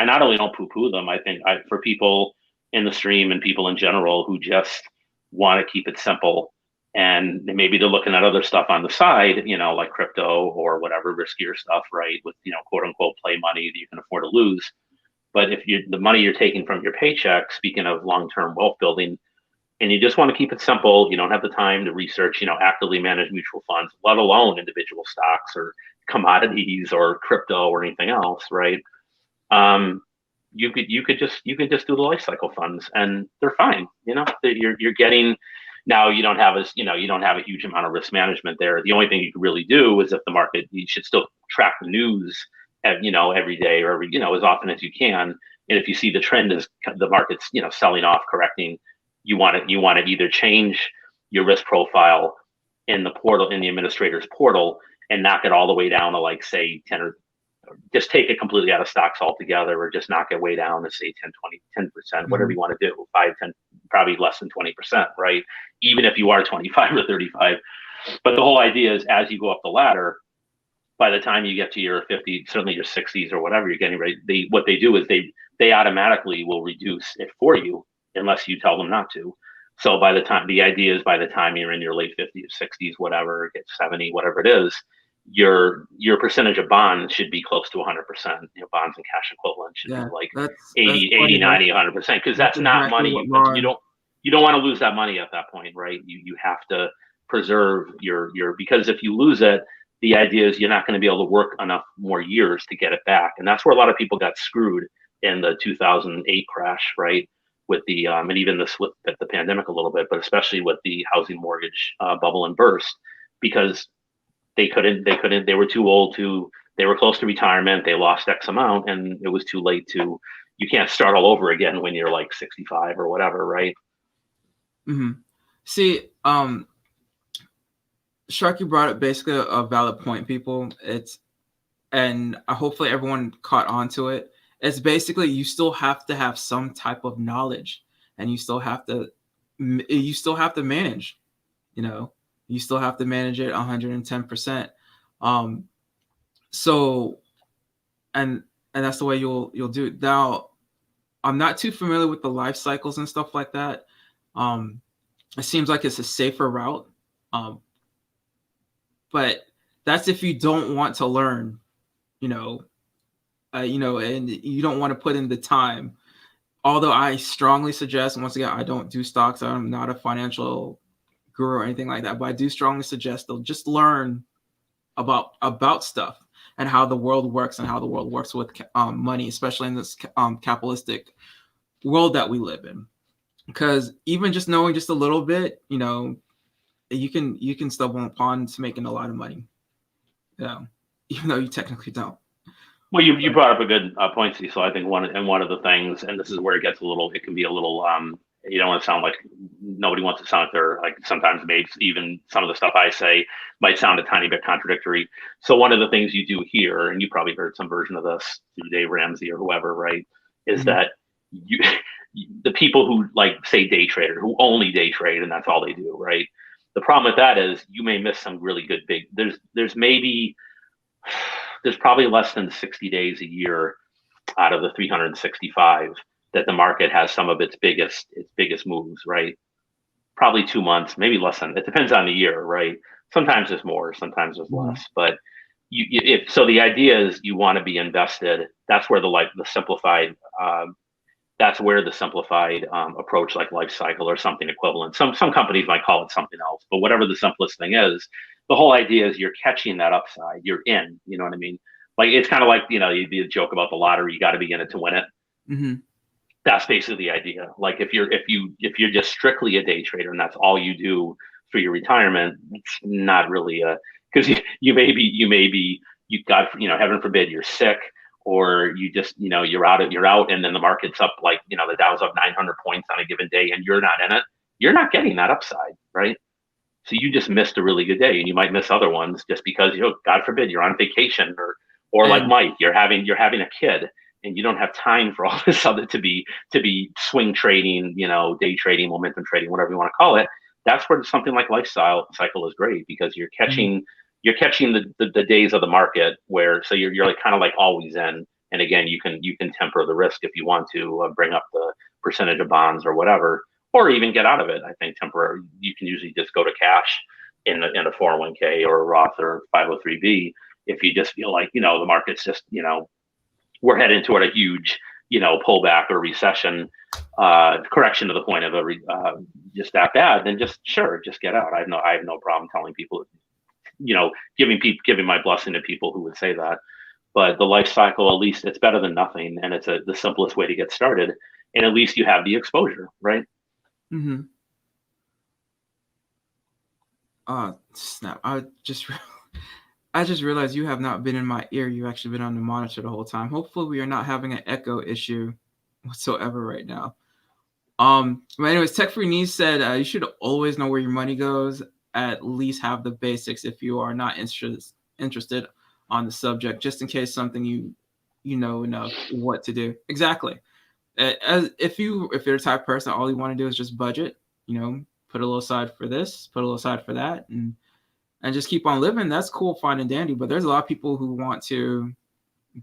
not only don't poo poo them, I think for people in the stream and people in general who just want to keep it simple, and maybe they're looking at other stuff on the side, you know, like crypto or whatever riskier stuff, right? With, you know, quote unquote play money that you can afford to lose. But if the money you're taking from your paycheck, speaking of long-term wealth building, and you just want to keep it simple, you don't have the time to research, you know, actively manage mutual funds, let alone individual stocks or commodities or crypto or anything else, right? You could just do the life cycle funds, and they're fine. You know, you're getting, now you don't have a huge amount of risk management there. The only thing you can really do is if the market, you should still track the news, you know, every day or every, you know, as often as you can. And if you see the trend is the market's, you know, selling off, correcting, you want to either change your risk profile in the portal, in the administrator's portal, and knock it all the way down to like say 10, or just take it completely out of stocks altogether, or just knock it way down to say 10, 20, 10%, whatever you want to do, 5, 10, probably less than 20%, right? Even if you are 25 or 35. But the whole idea is as you go up the ladder, by the time you get to your 50, certainly your 60s or whatever you're getting ready, what they do is they automatically will reduce it for you unless you tell them not to. So the idea is by the time you're in your late 50s, 60s, whatever, get 70, whatever it is, your percentage of bonds should be close to 100%. Bonds and cash equivalents should be Yeah, like that's 80, funny. 80, 90, 100%, because that's not exactly money what you Lauren. don't want to lose that money at that point, right? You have to preserve your because if you lose it, the idea is you're not going to be able to work enough more years to get it back, and that's where a lot of people got screwed in the 2008 crash, right? With the and even the pandemic a little bit, but especially with the housing mortgage bubble and burst, because they were too old to, they were close to retirement, they lost X amount, and it was too late to, you can't start all over again when you're like 65 or whatever, right? Hmm. See, Sharky brought up basically a valid point, people. And hopefully everyone caught on to it. It's basically, you still have to have some type of knowledge, and you still have to manage, you still have to manage it 110%. So, and that's the way you'll do it. Now, I'm not too familiar with the life cycles and stuff like that. It seems like it's a safer route. But that's if you don't want to learn, and you don't want to put in the time. Although I strongly suggest, once again, I don't do stocks. I'm not a financial guru or anything like that, but I do strongly suggest they'll just learn about stuff and how the world works and how the world works with money, especially in this capitalistic world that we live in. Because even just knowing just a little bit, you can stumble upon to making a lot of money. Even though you technically don't. Well, you brought up a good point, Cecil. I think one of the things, and this is where it can be a little, you don't want to sound like, nobody wants to sound like they're like, sometimes maybe even some of the stuff I say might sound a tiny bit contradictory. So one of the things you do here, and you probably heard some version of this through Dave Ramsey or whoever, right, is that the people who like say day trader, who only day trade and that's all they do, right? The problem with that is you may miss some really good there's probably less than 60 days a year out of the 365 that the market has some of its biggest moves, right? Probably 2 months, maybe less than, it depends on the year, right? Sometimes there's more, sometimes there's less, but the idea is you want to be invested. That's where the simplified approach, like life cycle or something equivalent. Some companies might call it something else, but whatever the simplest thing is, the whole idea is you're catching that upside. You're in. You know what I mean? Like it's kind of like the joke about the lottery. You got to be in it to win it. Mm-hmm. That's basically the idea. Like if you're just strictly a day trader and that's all you do for your retirement, it's not really because you may be God, heaven forbid, you're sick, or you just, you're out, and then the market's up, like, the Dow's up 900 points on a given day and you're not in it, you're not getting that upside, right? So you just missed a really good day, and you might miss other ones just because, God forbid, you're on vacation, or like Mike, you're having a kid and you don't have time for all this other to be swing trading, day trading, momentum trading, whatever you want to call it. That's where something like lifestyle cycle is great, because you're catching the days of the market where, so you're like kind of like always in. And again, you can temper the risk if you want to bring up the percentage of bonds or whatever, or even get out of it. I think temporary, you can usually just go to cash in a 401k or a Roth or 503b if you just feel like, the market's just, we're heading toward a huge, pullback or recession, correction to the point of just that bad, then just get out. I have no problem telling people, giving my blessing to people who would say that. But the life cycle, at least it's better than nothing, and it's the simplest way to get started, and at least you have the exposure, right? Mm-hmm. Snap! I just realized you have not been in my ear. You've actually been on the monitor the whole time. Hopefully, we are not having an echo issue whatsoever right now. But anyways, Tech Free Needs said you should always know where your money goes. At least have the basics if you are not interested on the subject, just in case something you know enough what to do. Exactly. As if you're the type of person, all you want to do is just budget. Put a little aside for this, put a little aside for that, and just keep on living. That's cool, fine and dandy. But there's a lot of people who want to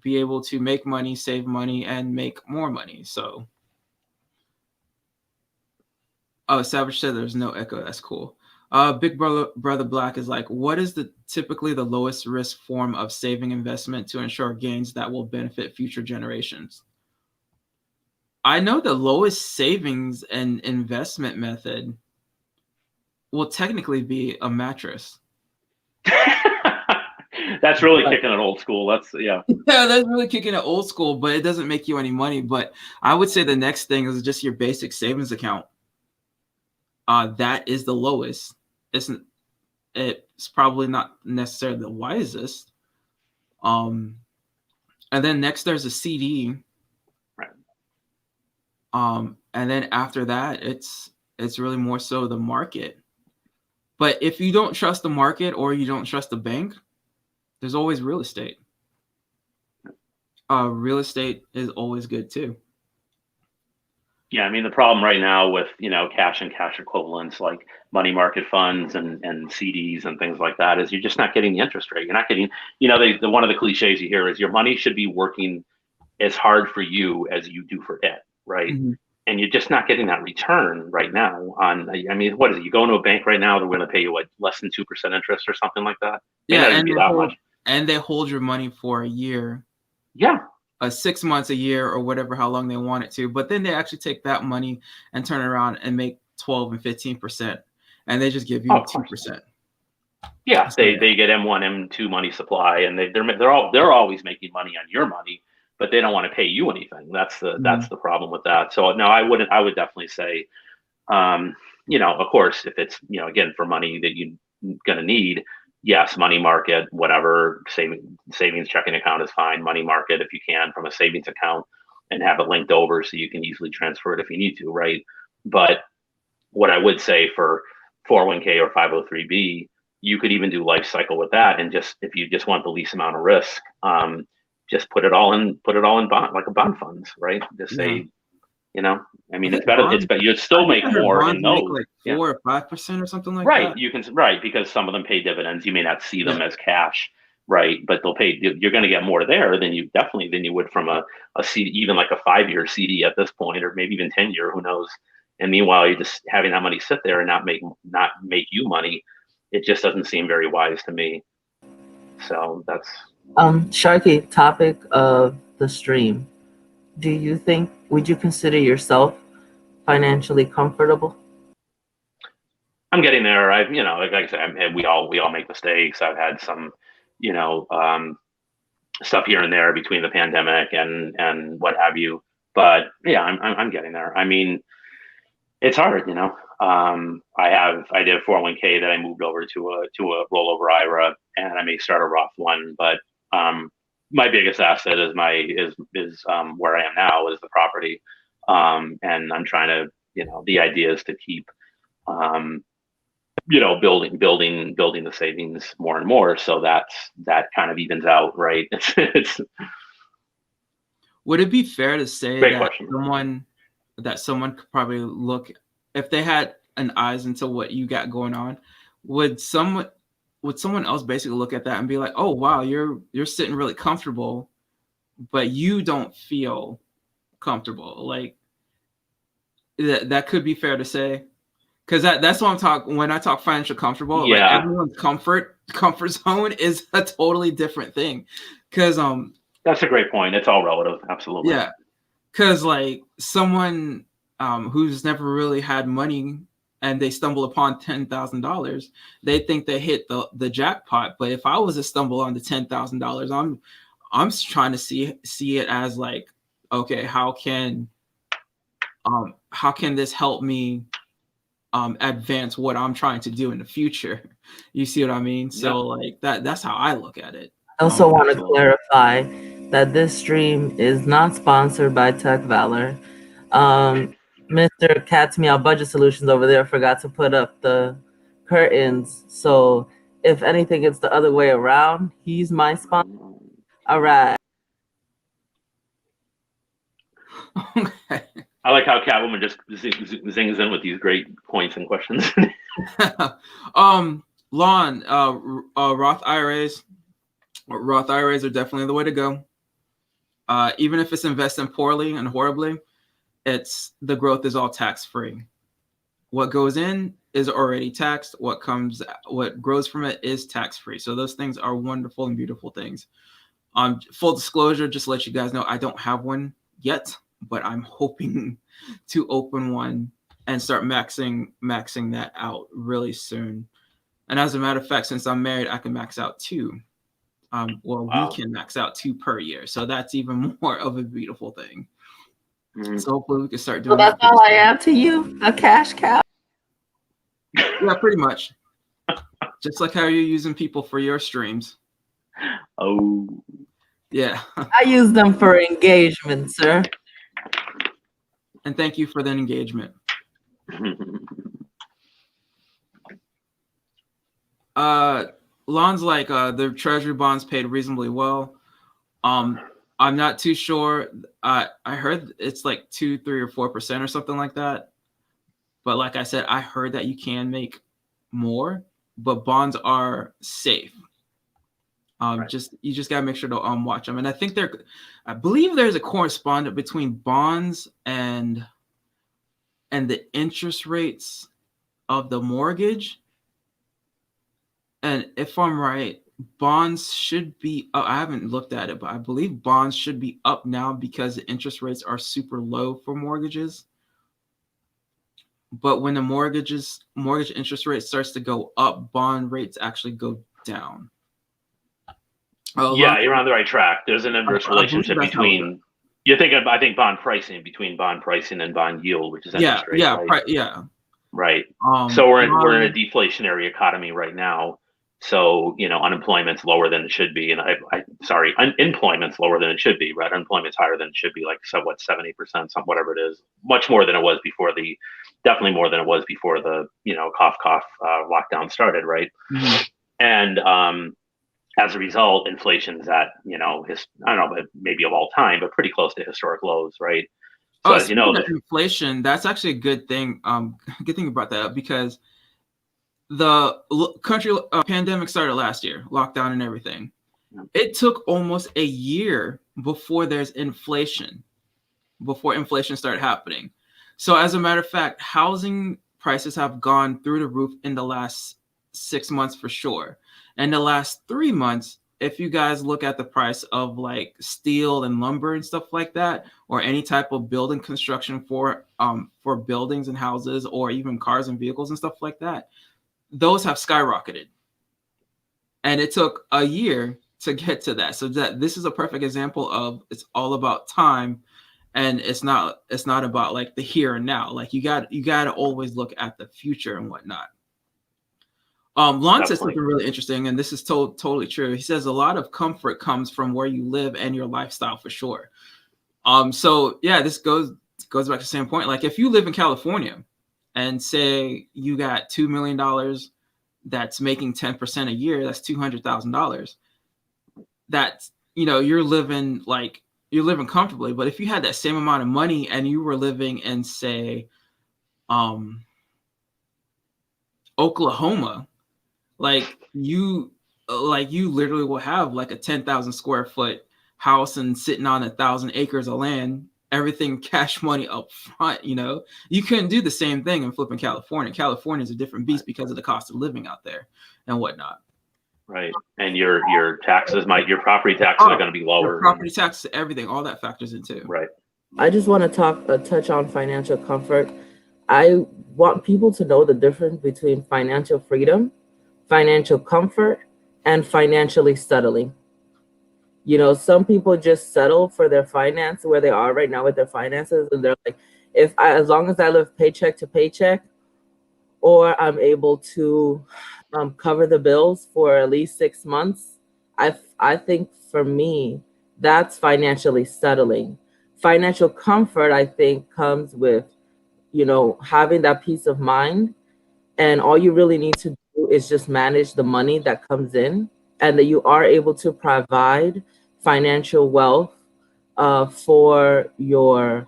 be able to make money, save money, and make more money. So, Savage said there's no echo. That's cool. Big Brother Black is like, what is typically the lowest risk form of saving investment to ensure gains that will benefit future generations? I know the lowest savings and investment method will technically be a mattress. That's really kicking it old school. Yeah, that's really kicking it old school, but it doesn't make you any money. But I would say the next thing is just your basic savings account. That is the lowest. It's probably not necessarily the wisest. And then next there's a CD. Right. And then after that, it's really more so the market. But if you don't trust the market or you don't trust the bank, there's always real estate. Real estate is always good too. Yeah, I mean, the problem right now with, cash and cash equivalents like money market funds and CDs and things like that is you're just not getting the interest rate. You're not getting, one of the cliches you hear is your money should be working as hard for you as you do for it, right? Mm-hmm. And you're just not getting that return right now on, I mean, what is it? You go into a bank right now, they're going to pay you less than 2% interest or something like that? Yeah, and they hold your money for a year. Yeah. 6 months, a year, or whatever, how long they want it to. But then they actually take that money and turn it around and make 12 and 15%, and they just give you 2%. Yeah, they get M1, M2 money supply, and they're always making money on your money, but they don't want to pay you anything. That's the problem with that. So no, I would definitely say, of course, if it's again for money that you're gonna need. Yes, money market, whatever, savings checking account is fine. Money market, if you can, from a savings account and have it linked over so you can easily transfer it if you need to, right? But what I would say for 401k or 503b, you could even do life cycle with that. And just, if you just want the least amount of risk, just put it all in bond, like a bond funds, right? Just say, I mean, it's better. It's better. You'd still make more in those, like 4 or 5% or something like right. that. You can, right, because some of them pay dividends. You may not see them as cash, right? But they'll pay. You're going to get more there than you would from a CD, even like a 5-year CD at this point, or maybe even 10-year. Who knows? And meanwhile, you're just having that money sit there and not make you money. It just doesn't seem very wise to me. So that's Sharky, topic of the stream. Would you consider yourself financially comfortable? I'm getting there. Like I said, we all make mistakes. I've had some, stuff here and there between the pandemic and what have you. But yeah, I'm getting there. I mean, it's hard, I did a 401k that I moved over to a rollover IRA, and I may start a Roth one, but my biggest asset is where I am now is the property. And I'm trying to, the idea is to keep, building the savings more and more. So that kind of evens out, right? It's Would it be fair to say that someone could probably look, if they had an eyes into what you got going on, would someone else basically look at that and be like, oh wow, you're sitting really comfortable, but you don't feel comfortable? Like that could be fair to say, because that's what I'm talking when I talk financial comfortable. Yeah. Like everyone's comfort zone is a totally different thing. Because that's a great point. It's all relative. Absolutely. Yeah. Because like someone who's never really had money and they stumble upon $10,000, they think they hit the jackpot. But if I was to stumble on the $10,000, I'm trying to see it as like, okay, how can this help me advance what I'm trying to do in the future? You see what I mean? So like that's how I look at it. I also want to clarify that this stream is not sponsored by Tech Valor. Mr. Cat's Meow Budget Solutions over there forgot to put up the curtains. So if anything, it's the other way around. He's my sponsor. All right. Okay. I like how Catwoman just zings in with these great points and questions. Lon, Roth IRAs are definitely the way to go. Even if it's investing poorly and horribly, the growth is all tax free. What goes in is already taxed. What grows from it is tax free. So those things are wonderful and beautiful things. Full disclosure, just to let you guys know, I don't have one yet, but I'm hoping to open one and start maxing that out really soon. And as a matter of fact, since I'm married, I can max out 2. Wow. We can max out 2 per year. So that's even more of a beautiful thing. Mhm. So hopefully we can start So doing that's that. all I have to you, a cash cow. Yeah, pretty much. Just like how you're using people for your streams. Oh, Yeah. I use them for engagement, sir. And thank you for the engagement. Lon's like the treasury bonds paid reasonably well. I'm not too sure. I heard it's like 2, 3, or 4% or something like that. But like I said, I heard that you can make more, but bonds are safe. Right. You just gotta make sure to watch them. And I believe there's a correspondent between bonds and the interest rates of the mortgage. And if I'm right, bonds should be up. I haven't looked at it, but I believe bonds should be up now because the interest rates are super low for mortgages. But when the mortgage interest rate starts to go up, bond rates actually go down. Yeah, you're on the right track. There's an inverse I believe relationship that's how it between I think bond pricing and bond yield, which is interest rate, right? Yeah. Right. So we're in a bond- deflationary economy right now. So, unemployment's lower than it should be. And employment's lower than it should be, right? Unemployment's higher than it should be, like 70%, something, whatever it is. Much more than it was definitely more than it was before the, cough, lockdown started, right? Mhm. And as a result, inflation's at, I don't know, but maybe of all time, but pretty close to historic lows, right? So as you know, inflation, that's actually a good thing. Good thing you brought that up because the country pandemic started last year, lockdown and everything. It took almost a year before inflation started happening. So as a matter of fact, housing prices have gone through the roof in the last 6 months for sure. And the last 3 months, if you guys look at the price of like steel and lumber and stuff like that, or any type of building construction for buildings and houses, or even cars and vehicles and stuff like that, those have skyrocketed. And it took a year to get to that. So this is a perfect example of it's all about time, and it's not about like the here and now. Like you got to always look at the future and whatnot. Lon said something really interesting, and this is totally true. He says a lot of comfort comes from where you live and your lifestyle for sure. So yeah, this goes back to the same point. Like if you live in California and say you got $2 million that's making 10% a year, that's $200,000. That's, you're living comfortably. But if you had that same amount of money and you were living in, say, Oklahoma, like you literally will have like a 10,000 square foot house and sitting on 1,000 acres of land, everything cash money up front. You couldn't do the same thing in flipping California. California is a different beast because of the cost of living out there and whatnot. Right. And your taxes your property taxes are going to be lower. Property taxes, everything, all that factors into. Right. I just want to touch on financial comfort. I want people to know the difference between financial freedom, financial comfort, and financially settling. Some people just settle for their finance where they are right now with their finances, and they're like, as long as I live paycheck to paycheck, or I'm able to cover the bills for at least 6 months, I think for me, that's financially settling. Financial comfort, I think, comes with, having that peace of mind, and all you really need to do is just manage the money that comes in, and that you are able to provide financial wealth for your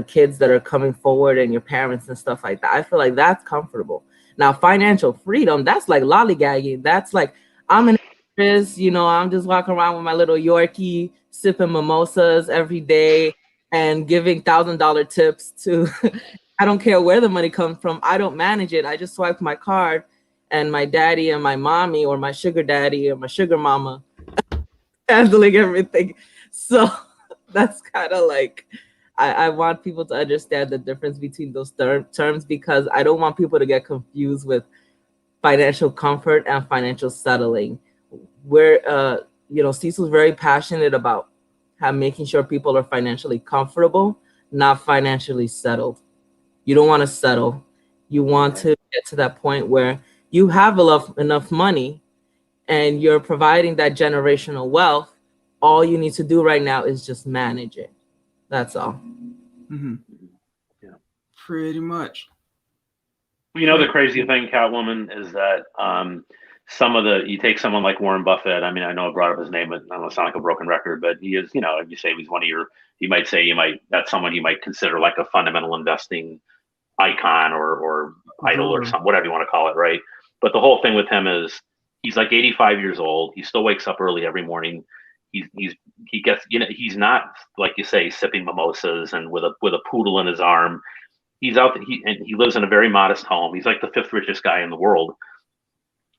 kids that are coming forward and your parents and stuff like that. I feel like that's comfortable. Now, financial freedom, that's like lollygagging. That's like, I'm an actress, I'm just walking around with my little Yorkie, sipping mimosas every day and giving $1,000 tips to I don't care where the money comes from. I don't manage it. I just swipe my card, and my daddy and my mommy or my sugar daddy or my sugar mama handling everything. So that's kind of like, I want people to understand the difference between those terms, because I don't want people to get confused with financial comfort and financial settling. Where Cecil's very passionate about making sure people are financially comfortable, not financially settled. You don't want to settle. You want to get to that point where you have enough money and you're providing that generational wealth. All you need to do right now is just manage it. That's all. Mm-hmm. Yeah. Pretty much. You know, the crazy thing, Catwoman, is that you take someone like Warren Buffett. I mean, I know I brought up his name, but I don't want to sound like a broken record, but he is, if you say he's one of your, that's someone you might consider like a fundamental investing icon or idol or something, whatever you want to call it, right? But the whole thing with him is he's like 85 years old. He still wakes up early every morning. He gets, he's not, like you say, sipping mimosas and with a poodle in his arm. He's out. He lives in a very modest home. He's like the 5th richest guy in the world,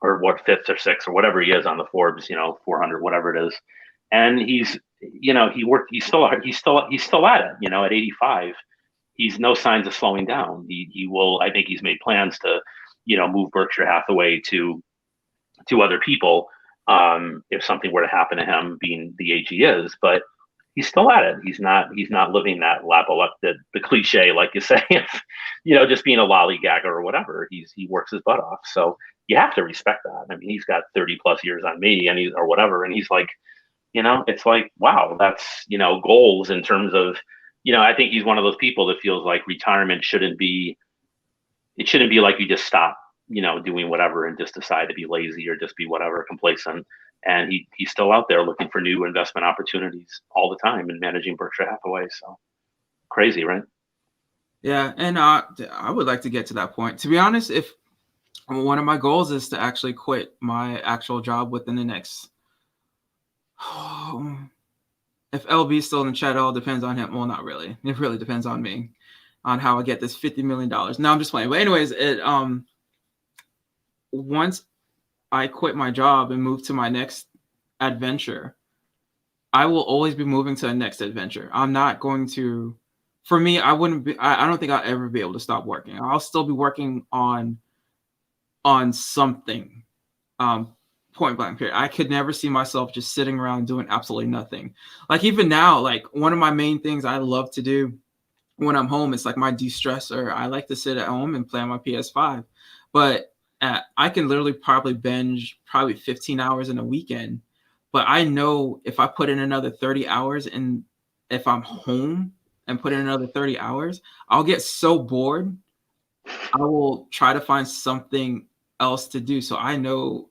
or what, 5th or 6th or whatever he is on the Forbes, 400, whatever it is. And he's still at it. At 85, he's no signs of slowing down. He will. I think he's made plans to, move Berkshire Hathaway to other people if something were to happen to him, being the age he is. But he's still at it. He's not living that the cliche, like you say, just being a lollygagger or whatever. He works his butt off. So you have to respect that. I mean, he's got 30 plus years on me or whatever. And he's like, it's like, wow, that's, goals in terms of, I think he's one of those people that feels like retirement shouldn't be like you just stop, doing whatever and just decide to be lazy or just be whatever, complacent. And he's still out there looking for new investment opportunities all the time and managing Berkshire Hathaway. So crazy, right? Yeah, and I would like to get to that point. To be honest, if one of my goals is to actually quit my actual job within the next. If LB is still in the chat, it all depends on him. Well, not really. It really depends on me, on how I get this $50 million. No, I'm just playing. But anyways, once I quit my job and move to my next adventure, I will always be moving to the next adventure. I'm not going to, for me, I don't think I'll ever be able to stop working. I'll still be working on something, point blank period. I could never see myself just sitting around doing absolutely nothing. Like even now, like one of my main things I love to do when I'm home, it's like my de-stressor. I like to sit at home and play on my PS5, but I can literally probably binge 15 hours in a weekend. But I know if I put in another 30 hours and if I'm home and put in another 30 hours, I'll get so bored. I will try to find something else to do. So I know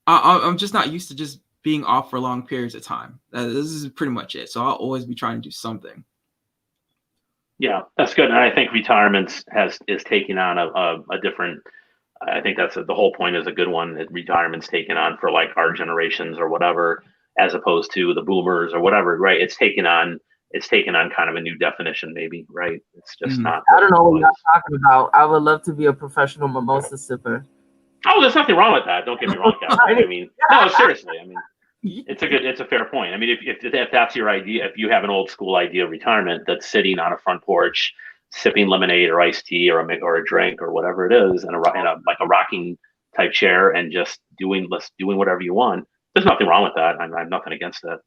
I'm just not used to just being off for long periods of time. This is pretty much it. So I'll always be trying to do something. Yeah, that's good. And I think retirement is taking on a different. I think that's the whole point is a good one that retirement's taken on for like our generations or whatever, as opposed to the boomers or whatever, right? It's taken on kind of a new definition, maybe, right? It's just not. I don't know what you're talking about. I would love to be a professional mimosa sipper. Oh, there's nothing wrong with that. Don't get me wrong, Catherine. I mean, no, seriously. I mean, it's a fair point. I mean, if that's your idea, if you have an old school idea of retirement, that's sitting on a front porch, sipping lemonade or iced tea or a drink or whatever it is, in a like a rocking type chair and just doing whatever you want. There's nothing wrong with that. I have nothing against it.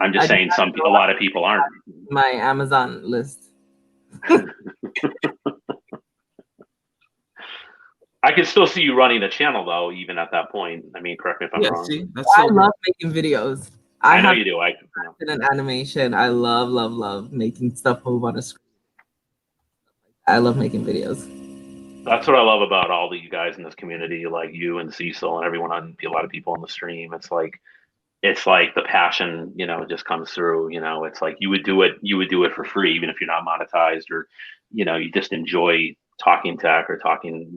I'm just saying a lot of people aren't. My Amazon list. I can still see you running the channel though, even at that point. I mean, correct me if I'm wrong. See, I love making videos. I know you do. In animation, I love making stuff move on a screen. I love making videos. That's what I love about all of you guys in this community, like you and Cecil and everyone a lot of people on the stream. It's like the passion, just comes through. It's like you would do it for free, even if you're not monetized, or you just enjoy talking tech or talking,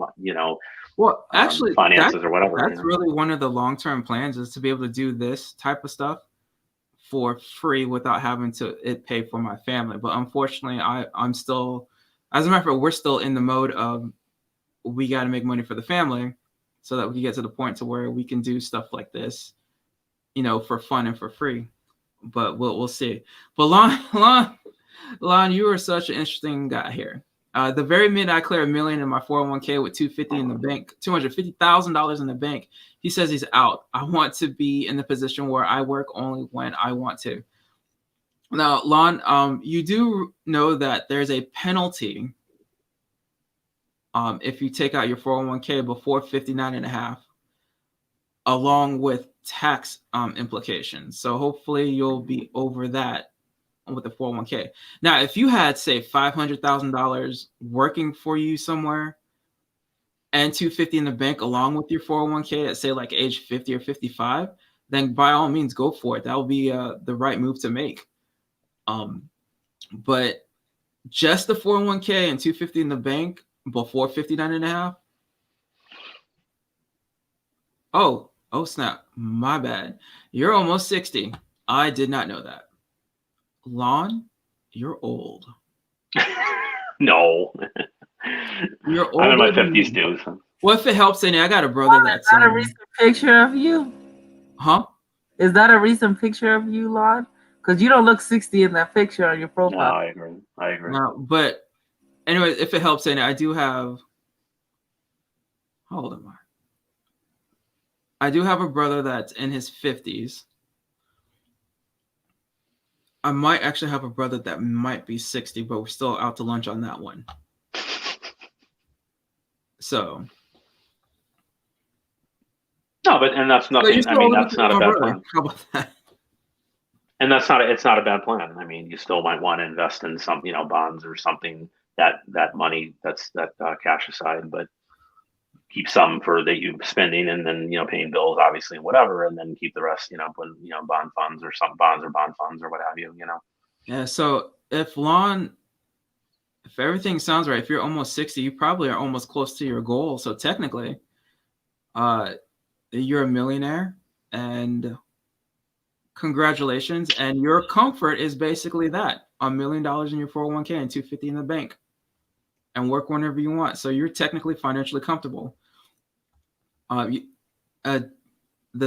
well, actually, finances or whatever. That's really one of the long-term plans, is to be able to do this type of stuff for free without having to pay for my family. But unfortunately, I'm still As a matter of fact, we're still in the mode of we got to make money for the family so that we can get to the point to where we can do stuff like this, for fun and for free. But we'll see. But Lon, you are such an interesting guy here. The very minute I clear $1 million in my 401k with $250 in the bank, $250,000 in the bank, he says he's out. I want to be in the position where I work only when I want to. Now, Lon, you do know that there's a penalty if you take out your 401k before 59 and a half, along with tax implications. So hopefully you'll be over that with the 401k. Now, if you had, say, $500,000 working for you somewhere and $250 in the bank along with your 401k at, say, like age 50 or 55, then by all means go for it. That will be the right move to make. But just the 401k and $250 in the bank before 59 and a half. Oh snap. My bad. You're almost 60. I did not know that. Lon, you're old. No. You're old. I'm in my 50s too. So. Well, if it helps any, I got a brother that's Is that a recent picture of you? Huh? Is that a recent picture of you, Lon? Because you don't look 60 in that picture on your profile. No, I agree. No, but anyway, if it helps any, I do have. How old am I? I do have a brother that's in his 50s. I might actually have a brother that might be 60, but we're still out to lunch on that one. So. No, and that's nothing. I mean, that's not a bad plan. How about that? And it's not a bad plan. I mean, you still might want to invest in some, bonds or something that money that cash aside, but keep some for that you spending and then, paying bills, obviously, and whatever, and then keep the rest, put, bond funds or some bonds or bond funds or what have you, Yeah. So if everything sounds right, if you're almost 60, you probably are almost close to your goal. So technically, you're a millionaire, and congratulations. And your comfort is basically that $1 million in your 401k and $250 in the bank, and work whenever you want. So you're technically financially comfortable. The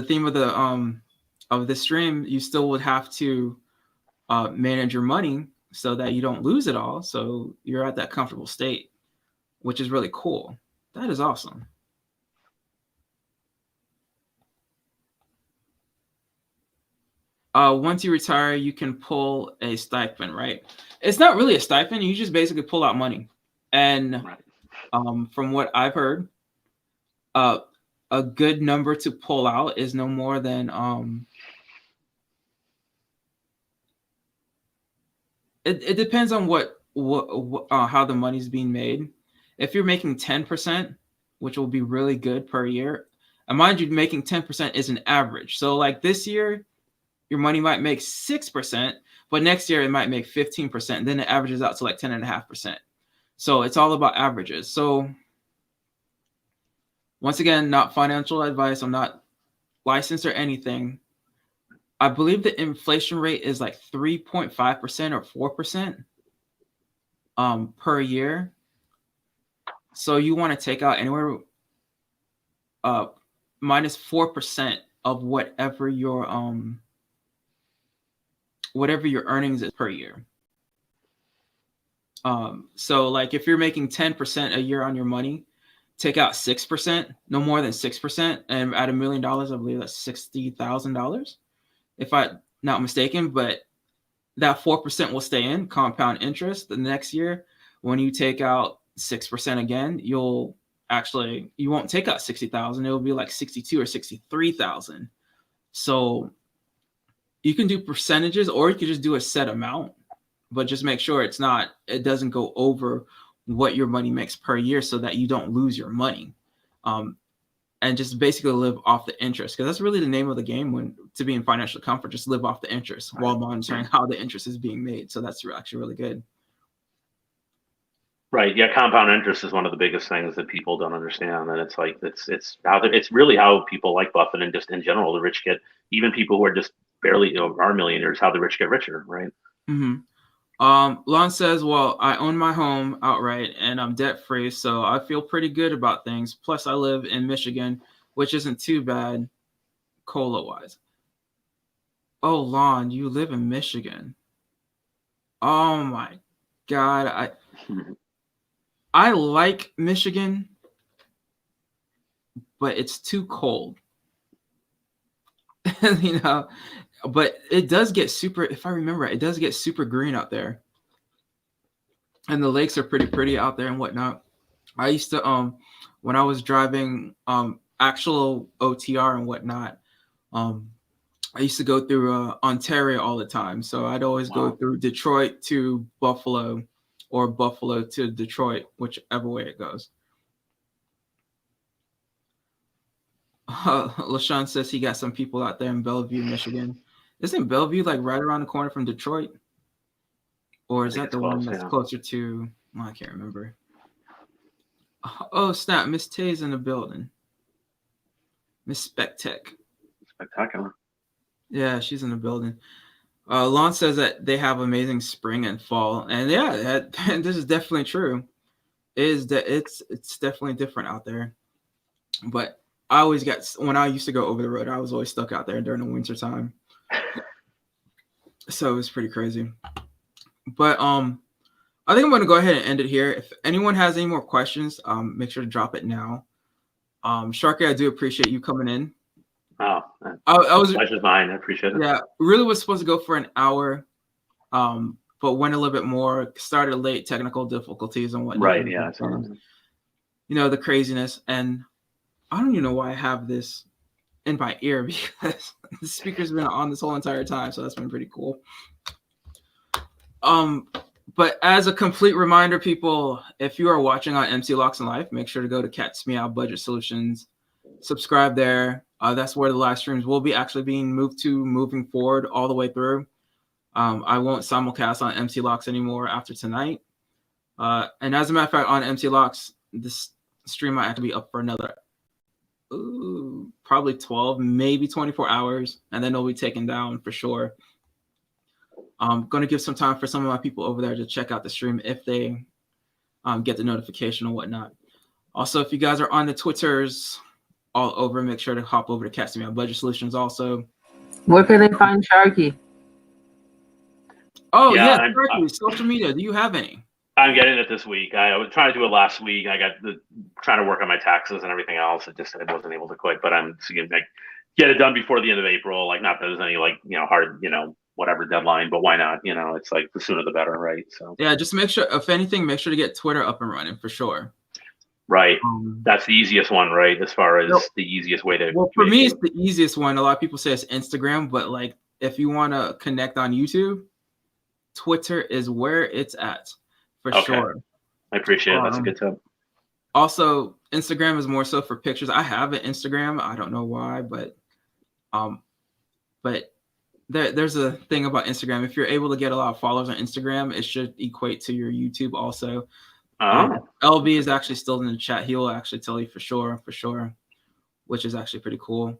theme of the stream, you still would have to manage your money so that you don't lose it all. So you're at that comfortable state, which is really cool. That is awesome. Once you retire, you can pull a stipend, right? It's not really a stipend. You just basically pull out money. And from what I've heard, a good number to pull out is no more than it depends on what how the money's being made. If you're making 10%, which will be really good per year, and mind you, making 10% is an average. So like this year, your money might make 6%, but next year it might make 15%. Then it averages out to like 10.5%. So it's all about averages. So once again, not financial advice. I'm not licensed or anything. I believe the inflation rate is like 3.5% or 4% per year. So you want to take out anywhere minus 4% of whatever your earnings is per year. So like if you're making 10% a year on your money, take out 6%, no more than 6%, and at $1 million, I believe that's $60,000, if I'm not mistaken. But that 4% will stay in compound interest. The next year, when you take out 6% again, you won't take out 60,000. It'll be like 62 or 63,000. So you can do percentages, or you could just do a set amount, but just make sure it doesn't go over what your money makes per year, so that you don't lose your money, and just basically live off the interest, because that's really the name of the game to be in financial comfort. Just live off the interest while monitoring how the interest is being made. So that's actually really good. Right. Yeah. Compound interest is one of the biggest things that people don't understand. And it's like, it's really how people like Buffett, and just in general, the rich get, even people who are just barely, are millionaires, how the rich get richer. Right. Mm-hmm. Lon says, well, I own my home outright and I'm debt free, so I feel pretty good about things. Plus, I live in Michigan, which isn't too bad cola wise. Oh, Lon, you live in Michigan. Oh my God. I like Michigan, but it's too cold. You know, but it does get super, if I remember, it does get super green out there. And the lakes are pretty out there and whatnot. I used to when I was driving actual OTR and whatnot, I used to go through Ontario all the time. So I'd always go through Detroit to Buffalo or Buffalo to Detroit, whichever way it goes. LaShawn says he got some people out there in Bellevue, Michigan. Isn't Bellevue like right around the corner from Detroit? Or is that the one that's closer to, well, I can't remember. Oh, snap. Miss Tay's in the building. Miss Spectech. Spectacular. Yeah, she's in the building. Lon says that they have amazing spring and fall. And yeah, this is definitely true. It's definitely different out there. But I always when I used to go over the road, I was always stuck out there during the winter time. So it was pretty crazy. But I think I'm going to go ahead and end it here. If anyone has any more questions, make sure to drop it now. Sharky, I do appreciate you coming in. Oh, I was pleasure's mine. I appreciate it. Yeah, really was supposed to go for an hour, but went a little bit more. Started late, technical difficulties and whatnot. Right. Yeah. You know, the craziness, and I don't even know why I have this in my ear because the speaker's been on this whole entire time, so that's been pretty cool. But as a complete reminder, people, if you are watching on MC Locks and Life, make sure to go to Cat's Meow Budget Solutions, subscribe there. That's where the live streams will be actually being moved to moving forward all the way through. I won't simulcast on MC Locks anymore after tonight. And as a matter of fact, on MC Locks, this stream might have to be up for another probably 12, maybe 24 hours, and then it'll be taken down for sure. I'm going to give some time for some of my people over there to check out the stream if they get the notification or whatnot. Also, if you guys are on the Twitters all over, make sure to hop over to Cat's Meow Budget Solutions also. Where can they find Sharky? Oh, yeah, Sharky, social media. Do you have any? I'm getting it this week. I was trying to do it last week. I got trying to work on my taxes and everything else. I wasn't able to quit, but I'm going to get it done before the end of April. Like, not that there's any hard, whatever deadline, but why not? It's like the sooner the better, right? So yeah, just make sure, if anything, make sure to get Twitter up and running for sure. Right. That's the easiest one, right? As far as the easiest way to. Well, for me, it's the easiest one. A lot of people say it's Instagram, but like if you want to connect on YouTube, Twitter is where it's at for sure. I appreciate it. That's a good tip. Also, Instagram is more so for pictures. I have an Instagram. I don't know why, but there's a thing about Instagram. If you're able to get a lot of followers on Instagram, it should equate to your YouTube also. LB is actually still in the chat. He will actually tell you for sure, which is actually pretty cool.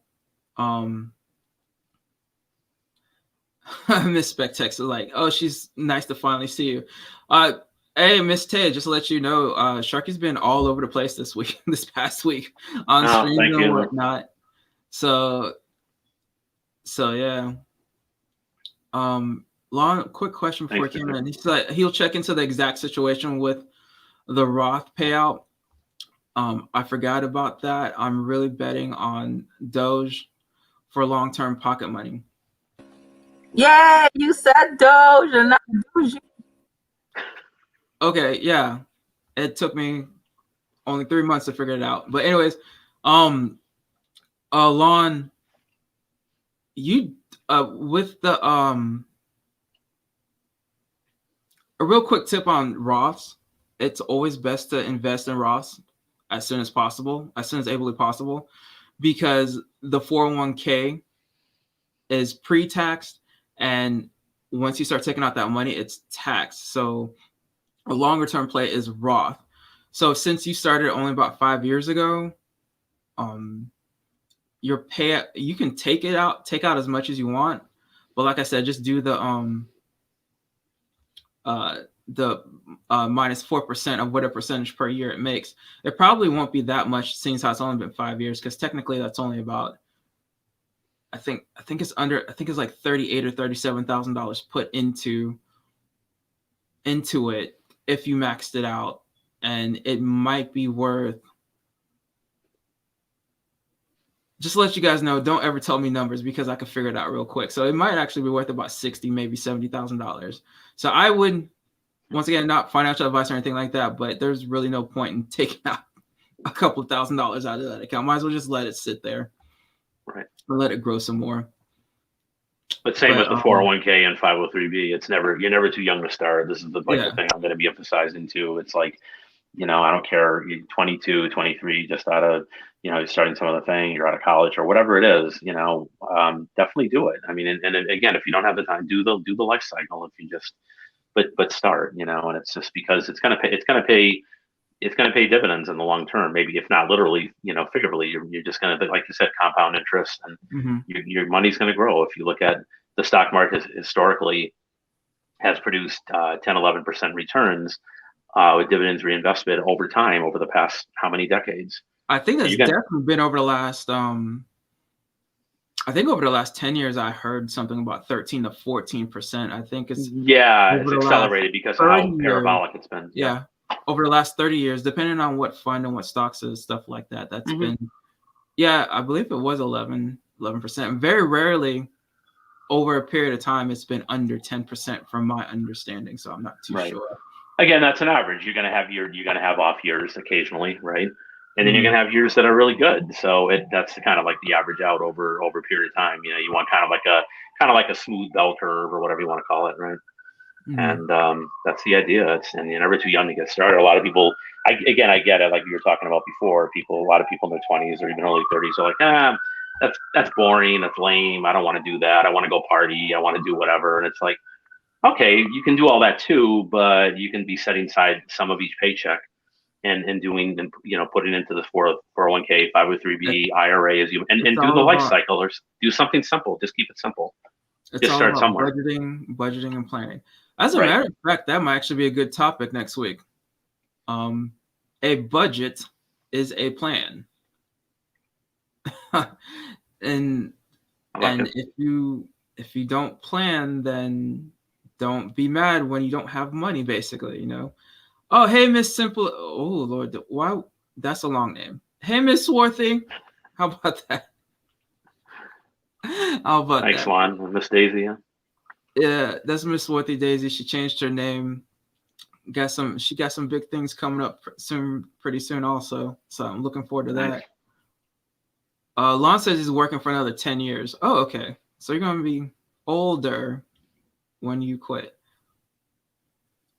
Miss Spectex is like, oh, she's nice to finally see you. Hey, Miss Tay, just to let you know, Sharky's been all over the place this past week on streams and whatnot. So yeah. Quick question before he came in. He said he'll check into the exact situation with the Roth payout. I forgot about that. I'm really betting on Doge for long-term pocket money. Yeah, you said Doge and not Doge. Okay, yeah. It took me only 3 months to figure it out. But anyways, Lon, you with the a real quick tip on Roths. It's always best to invest in Roths as soon as possible, as soon as ably possible, because the 401k is pre-taxed, and once you start taking out that money, it's taxed. So a longer term play is Roth. So since you started only about 5 years ago, your pay, you can take out as much as you want, but like I said, just do the the minus 4% of whatever percentage per year it makes, it probably won't be that much, seeing how it's only been 5 years, because technically that's only about, I think it's like $38,000 or $37,000 put into it if you maxed it out, and it might be worth. Just to let you guys know, don't ever tell me numbers because I can figure it out real quick. So it might actually be worth about $60,000, maybe $70,000. So I would, once again, not financial advice or anything like that, but there's really no point in taking out a couple of $1,000s out of that account. Might as well just let it sit there, right, and let it grow some more. But same with the 401k and 503b. You're never too young to start. This is the thing I'm going to be emphasizing too. It's like, I don't care, you're 22, 23, just out of, you're starting some other thing, you're out of college or whatever it is, definitely do it. I mean, and again, if you don't have the time, do the life cycle. If you just, but start, and it's just because it's going to pay dividends in the long term. Maybe if not literally, figuratively, you're just going to, like you said, compound interest, and your money's going to grow. If you look at the stock market historically has produced 10-11% returns with dividends reinvested over time over the past how many decades? I think that's definitely been over the last I think over the last 10 years, I heard something about 13 to 14%. I think it's it's accelerated because of how parabolic it's been. Yeah. Over the last 30 years, depending on what fund and what stocks is, stuff like that. That's been, I believe it was 11%. Very rarely over a period of time, it's been under 10% from my understanding. So I'm not too sure. Again, that's an average. You're going to have off years occasionally, right? And then you're going to have years that are really good. So that's kind of like the average out over a period of time. You want kind of like a smooth bell curve or whatever you want to call it, right? And that's the idea. And you're never too young to get started. A lot of people, I get it. Like you were talking about before, a lot of people in their 20s or even early 30s are like, that's boring. That's lame. I don't want to do that. I want to go party. I want to do whatever. And it's like, okay, you can do all that too, but you can be setting aside some of each paycheck and doing, and putting into the 401k, 503b, IRA and do the life cycle, or do something simple. Just keep it simple. Just start somewhere. Budgeting and planning. As a matter of fact, that might actually be a good topic next week. A budget is a plan. and if you don't plan, then don't be mad when you don't have money, basically, Oh, hey, Miss Simple. Oh, Lord. Why? That's a long name. Hey, Miss Swarthy. How about that? Thanks, Lon. Miss Daisy. Yeah, that's Miss Swarthy Daisy. She changed her name. She got some big things coming up pretty soon also. So I'm looking forward to that. Lon says he's working for another 10 years. Oh, okay. So you're going to be older when you quit.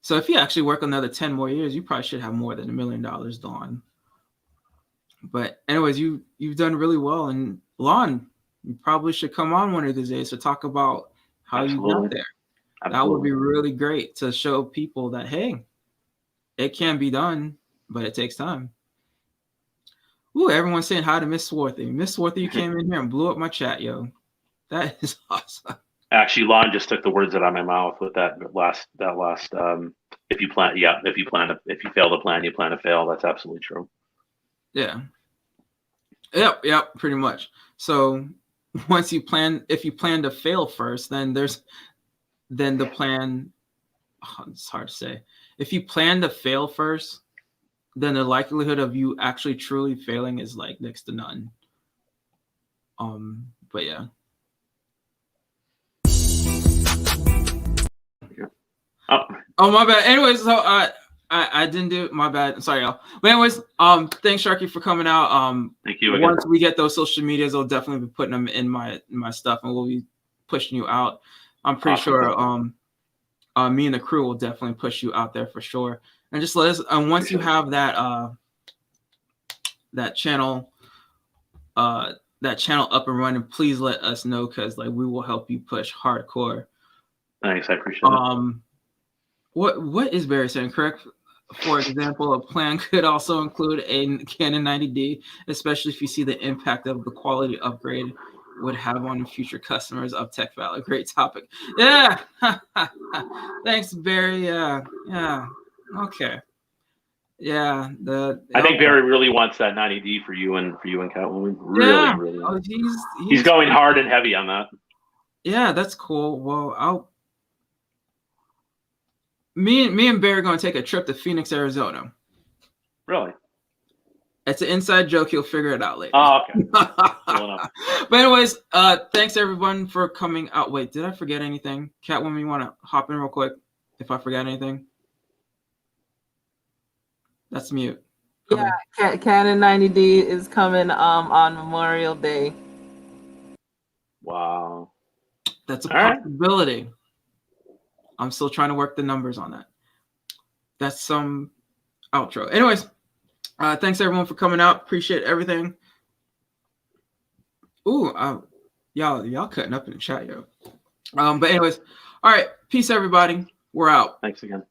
So if you actually work another 10 more years, you probably should have more than $1 million, Lon. But anyways, you've done really well. And Lon, you probably should come on one of these days to talk about how you got there. That would be really great to show people that, hey, it can be done, but it takes time. Ooh, everyone's saying hi to Miss Swarthy. Miss Swarthy, you came in here and blew up my chat, yo. That is awesome. Actually, Lon just took the words out of my mouth with that last. If you fail to plan, you plan to fail. That's absolutely true. Yeah. Yep. Pretty much. So once you plan, if you plan to fail first, then the plan. Oh, it's hard to say. If you plan to fail first, then the likelihood of you actually truly failing is like next to none. But yeah. Oh, my bad. Anyways, so I didn't do it. My bad. Sorry, y'all. But anyways, thanks, Sharky, for coming out. Thank you again. Once we get those social medias, I'll definitely be putting them in my stuff, and we'll be pushing you out. I'm pretty sure me and the crew will definitely push you out there for sure. And just let us. And once you have that channel up and running, please let us know, because like we will help you push hardcore. Thanks, I appreciate it. What is Barry saying? Correct. For example, a plan could also include a Canon 90D, especially if you see the impact of the quality upgrade would have on future customers of Tech Valor. Great topic. Yeah. Thanks, Barry. Yeah. Okay. Yeah. I think Barry really wants that 90D for you and Catwoman. Really, Yeah. really. Oh, He's going hard and heavy on that. Yeah, that's cool. Well, me and Barry are going to take a trip to Phoenix, Arizona. Really? It's an inside joke. He'll figure it out later. Oh, okay. Cool enough. But anyways, thanks everyone for coming out. Wait, did I forget anything? Catwoman, you want to hop in real quick if I forgot anything? That's mute. Yeah, Canon 90D is coming on Memorial Day. Wow. That's a All right. possibility. I'm still trying to work the numbers on that. That's some outro. Anyways, thanks everyone for coming out. Appreciate everything. Ooh, y'all cutting up in the chat, yo. But anyways, all right. Peace, everybody. We're out. Thanks again.